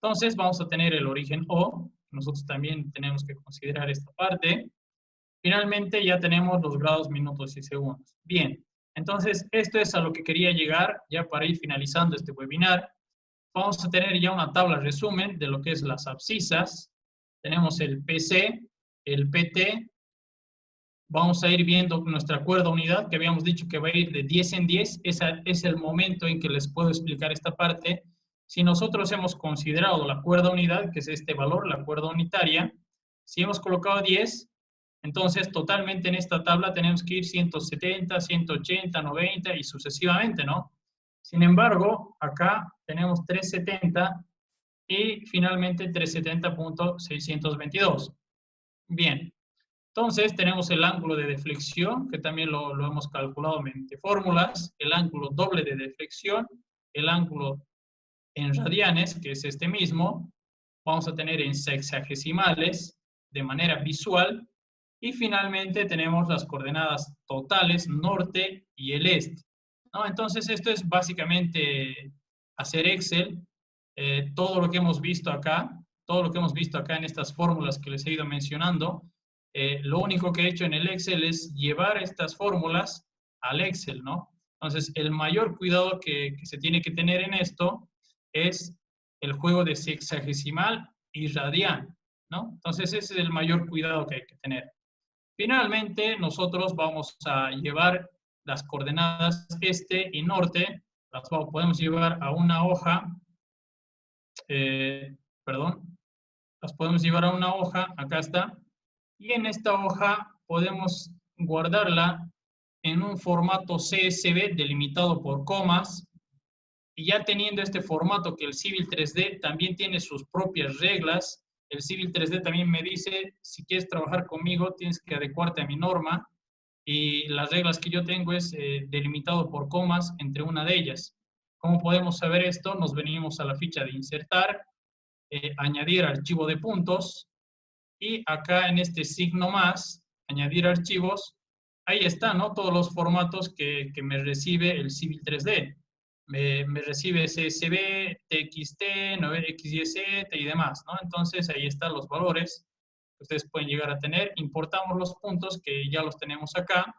Entonces vamos a tener el origen O. Nosotros también tenemos que considerar esta parte. Finalmente ya tenemos los grados, minutos y segundos. Bien, entonces esto es a lo que quería llegar ya para ir finalizando este webinar. Vamos a tener ya una tabla resumen de lo que es las abscisas. Tenemos el PC, el PT. Vamos a ir viendo nuestra cuerda unidad, que habíamos dicho que va a ir de 10 en 10. Ese es el momento en que les puedo explicar esta parte. Si nosotros hemos considerado la cuerda unidad, que es este valor, la cuerda unitaria, si hemos colocado 10, Entonces, totalmente en esta tabla tenemos que ir 170, 180, 90 y sucesivamente, ¿no? Sin embargo, acá tenemos 370 y finalmente 370.622. Bien, entonces tenemos el ángulo de deflexión, que también lo hemos calculado mediante fórmulas, el ángulo doble de deflexión, el ángulo en radianes, que es este mismo, vamos a tener en sexagesimales de manera visual, y finalmente tenemos las coordenadas totales, norte y el este, ¿no? Entonces esto es básicamente hacer Excel, todo lo que hemos visto acá, todo lo que hemos visto acá en estas fórmulas que les he ido mencionando, lo único que he hecho en el Excel es llevar estas fórmulas al Excel, ¿no? Entonces, el mayor cuidado que se tiene que tener en esto es el juego de sexagesimal y radian, ¿no? Entonces, ese es el mayor cuidado que hay que tener. Finalmente, nosotros vamos a llevar las coordenadas este y norte, las podemos llevar a una hoja, perdón, las podemos llevar a una hoja, acá está, y en esta hoja podemos guardarla en un formato CSV delimitado por comas, y ya teniendo este formato que el Civil 3D también tiene sus propias reglas, el Civil 3D también me dice, si quieres trabajar conmigo, tienes que adecuarte a mi norma, y las reglas que yo tengo es delimitado por comas entre una de ellas. ¿Cómo podemos saber esto? Nos venimos a la ficha de insertar, añadir archivo de puntos, y acá en este signo más, añadir archivos, ahí está, ¿no? Todos los formatos que me recibe el Civil 3D. Me recibe CSV, TXT, 9XYZ y demás, ¿no? Entonces ahí están los valores que ustedes pueden llegar a tener. Importamos los puntos que ya los tenemos acá.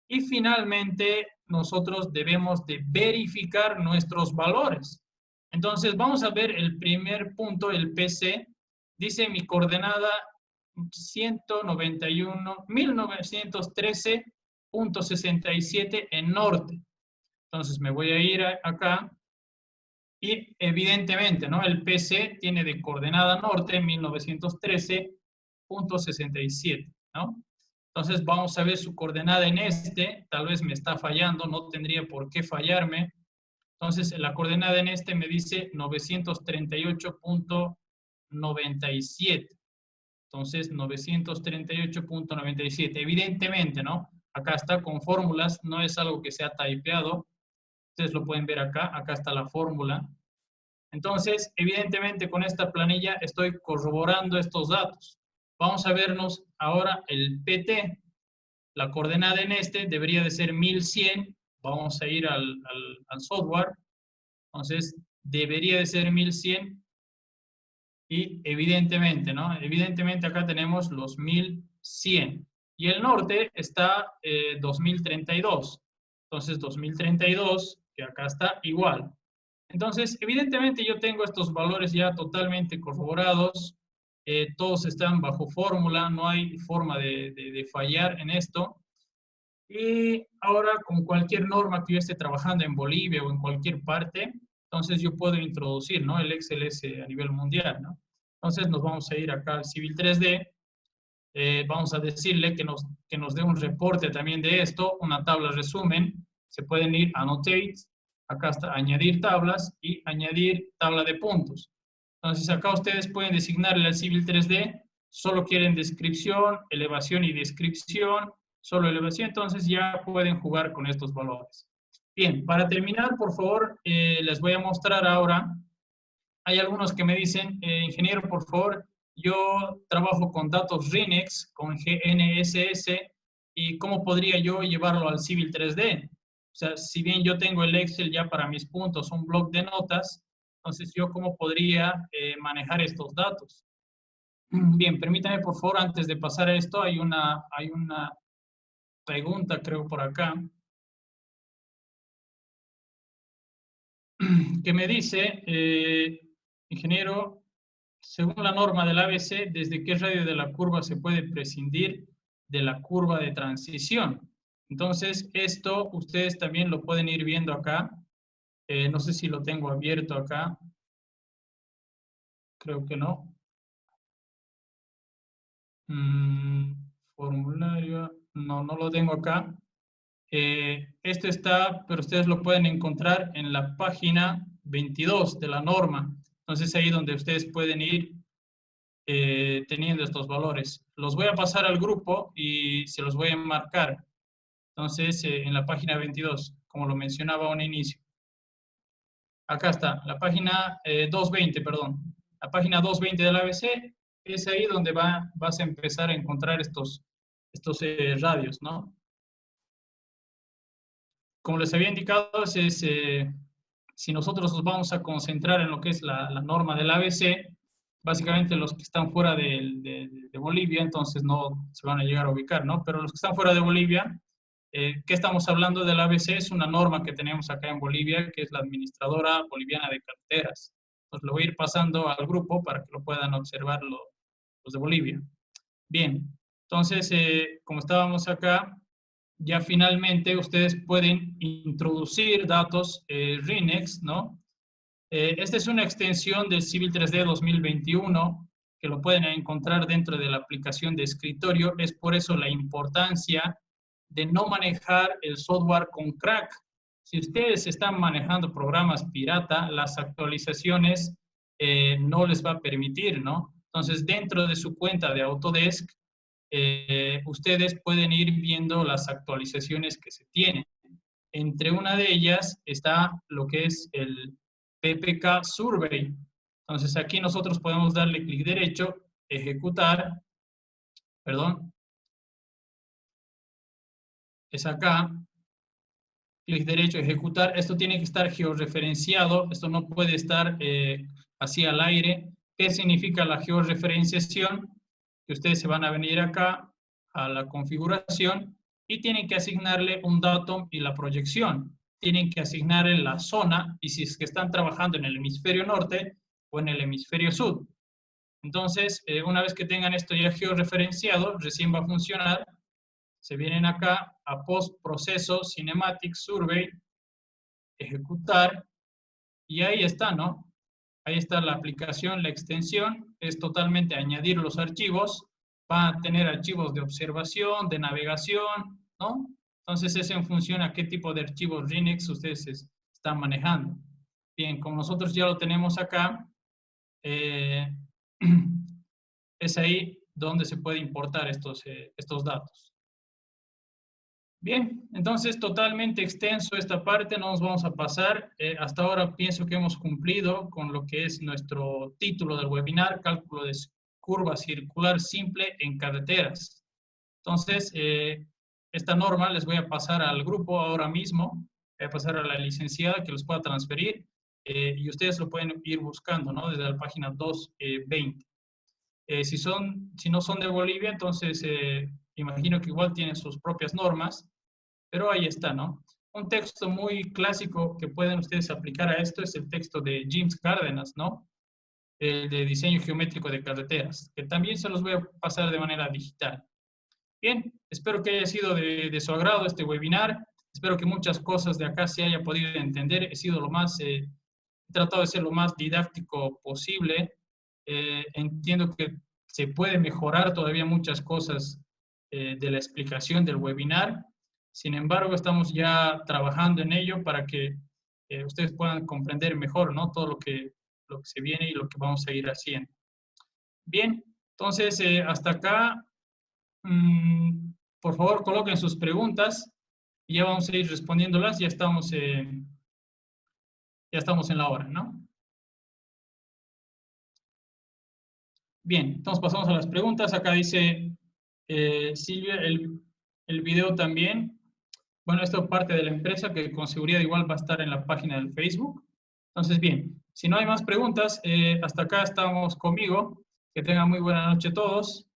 Y finalmente nosotros debemos de verificar nuestros valores. Entonces vamos a ver el primer punto, el PC. Dice mi coordenada 1913.67 en norte. Entonces me voy a ir acá y evidentemente, ¿no? El PC tiene de coordenada norte 1913.67, ¿no? Entonces vamos a ver su coordenada en este, tal vez me está fallando, no tendría por qué fallarme. Entonces la coordenada en este me dice 938.97. Entonces 938.97. Evidentemente, ¿no? Acá está con fórmulas, no es algo que sea typeado. Ustedes lo pueden ver acá, acá está la fórmula. Entonces, evidentemente con esta planilla estoy corroborando estos datos. Vamos a vernos ahora el PT. La coordenada en este debería de ser 1100. Vamos a ir al software. Entonces, debería de ser 1100. Y evidentemente, ¿no? Evidentemente acá tenemos los 1100. Y el norte está 2032. Entonces, 2032, que acá está igual. Entonces, evidentemente yo tengo estos valores ya totalmente corroborados, todos están bajo fórmula, no hay forma de fallar en esto. Y ahora, con cualquier norma que yo esté trabajando en Bolivia o en cualquier parte, entonces yo puedo introducir, ¿no? El XLS a nivel mundial, ¿no? Entonces nos vamos a ir acá al Civil 3D, vamos a decirle que nos dé un reporte también de esto, una tabla resumen, se pueden ir a Annotate, acá está añadir tablas y añadir tabla de puntos. Entonces acá ustedes pueden designarle al Civil 3D, solo quieren descripción, elevación y descripción, solo elevación, entonces ya pueden jugar con estos valores. Bien, para terminar, por favor, les voy a mostrar ahora, hay algunos que me dicen, ingeniero, por favor, yo trabajo con datos RINEX, con GNSS, y ¿cómo podría yo llevarlo al Civil 3D? O sea, si bien yo tengo el Excel ya para mis puntos, un bloc de notas, entonces yo ¿cómo podría manejar estos datos? Bien, permítame por favor, antes de pasar a esto, hay una pregunta, creo, por acá, que me dice, ingeniero, según la norma del ABC, ¿desde qué radio de la curva se puede prescindir de la curva de transición? Entonces, esto ustedes también lo pueden ir viendo acá. No sé si lo tengo abierto acá. Creo que no. Formulario, no lo tengo acá. Esto está, pero ustedes lo pueden encontrar en la página 22 de la norma. Entonces ahí donde ustedes pueden ir teniendo estos valores. Los voy a pasar al grupo y se los voy a marcar. Entonces, en la página 22, como lo mencionaba a un inicio. Acá está, la página 220, perdón. La página 220 del ABC es ahí donde vas a empezar a encontrar estos radios, ¿no? Como les había indicado, si nosotros nos vamos a concentrar en lo que es la norma del ABC, básicamente los que están fuera de Bolivia, entonces no se van a llegar a ubicar, ¿no? Pero los que están fuera de Bolivia, ¿qué estamos hablando del ABC? Es una norma que tenemos acá en Bolivia, que es la Administradora Boliviana de Carreteras. Entonces lo voy a ir pasando al grupo para que lo puedan observar los de Bolivia. Bien, entonces, como estábamos acá, ya finalmente ustedes pueden introducir datos RINEX, ¿no? Esta es una extensión del Civil 3D 2021 que lo pueden encontrar dentro de la aplicación de escritorio. Es por eso la importancia de no manejar el software con crack. Si ustedes están manejando programas pirata, las actualizaciones no les va a permitir, ¿no? Entonces, dentro de su cuenta de Autodesk, ustedes pueden ir viendo las actualizaciones que se tienen. Entre una de ellas está lo que es el PPK Survey. Entonces aquí nosotros podemos darle clic derecho, ejecutar, perdón, es acá, clic derecho, ejecutar. Esto tiene que estar georreferenciado, esto no puede estar así al aire. ¿Qué significa la georreferenciación? Que ustedes se van a venir acá a la configuración y tienen que asignarle un datum y la proyección. Tienen que asignarle la zona y si es que están trabajando en el hemisferio norte o en el hemisferio sur. Entonces, una vez que tengan esto ya georreferenciado, recién va a funcionar. Se vienen acá a post-proceso, Cinematic Survey, ejecutar, y ahí está, ¿no? Ahí está la aplicación, la extensión, es totalmente añadir los archivos, va a tener archivos de observación, de navegación, ¿no? Entonces es en función a qué tipo de archivos RINEX ustedes están manejando. Bien, como nosotros ya lo tenemos acá, es ahí donde se puede importar estos datos. Bien, entonces totalmente extenso esta parte, no nos vamos a pasar. Hasta ahora pienso que hemos cumplido con lo que es nuestro título del webinar, cálculo de curva circular simple en carreteras. Entonces, esta norma les voy a pasar al grupo ahora mismo, voy a pasar a la licenciada que los pueda transferir y ustedes lo pueden ir buscando, ¿no? Desde la página 220. Si no son de Bolivia, entonces imagino que igual tienen sus propias normas, pero ahí está, ¿no? Un texto muy clásico que pueden ustedes aplicar a esto es el texto de James Cárdenas, ¿no? De diseño geométrico de carreteras, que también se los voy a pasar de manera digital. Bien, espero que haya sido de su agrado este webinar. Espero que muchas cosas de acá se haya podido entender. He tratado de ser lo más didáctico posible. Entiendo que se puede mejorar todavía muchas cosas de la explicación del webinar. Sin embargo, estamos ya trabajando en ello para que ustedes puedan comprender mejor, ¿no? Todo lo que se viene y lo que vamos a ir haciendo. Bien, entonces hasta acá, por favor coloquen sus preguntas y ya vamos a ir respondiéndolas. Ya estamos en la hora, ¿no? Bien, entonces pasamos a las preguntas. Acá dice Silvia, el video también. Bueno, esto es parte de la empresa que con seguridad igual va a estar en la página del Facebook. Entonces, bien, si no hay más preguntas, hasta acá estamos conmigo. Que tengan muy buena noche todos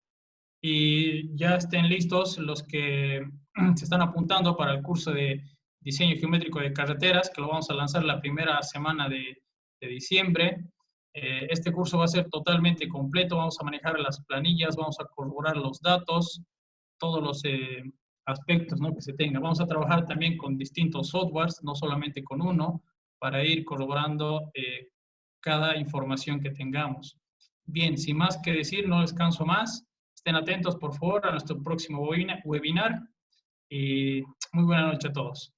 y ya estén listos los que se están apuntando para el curso de diseño geométrico de carreteras, que lo vamos a lanzar la primera semana de diciembre. Este curso va a ser totalmente completo, vamos a manejar las planillas, vamos a corroborar los datos, todos los aspectos, ¿no?, que se tenga. Vamos a trabajar también con distintos softwares, no solamente con uno, para ir corroborando cada información que tengamos. Bien, sin más que decir, no descanso más. Estén atentos, por favor, a nuestro próximo webinar y muy buena noche a todos.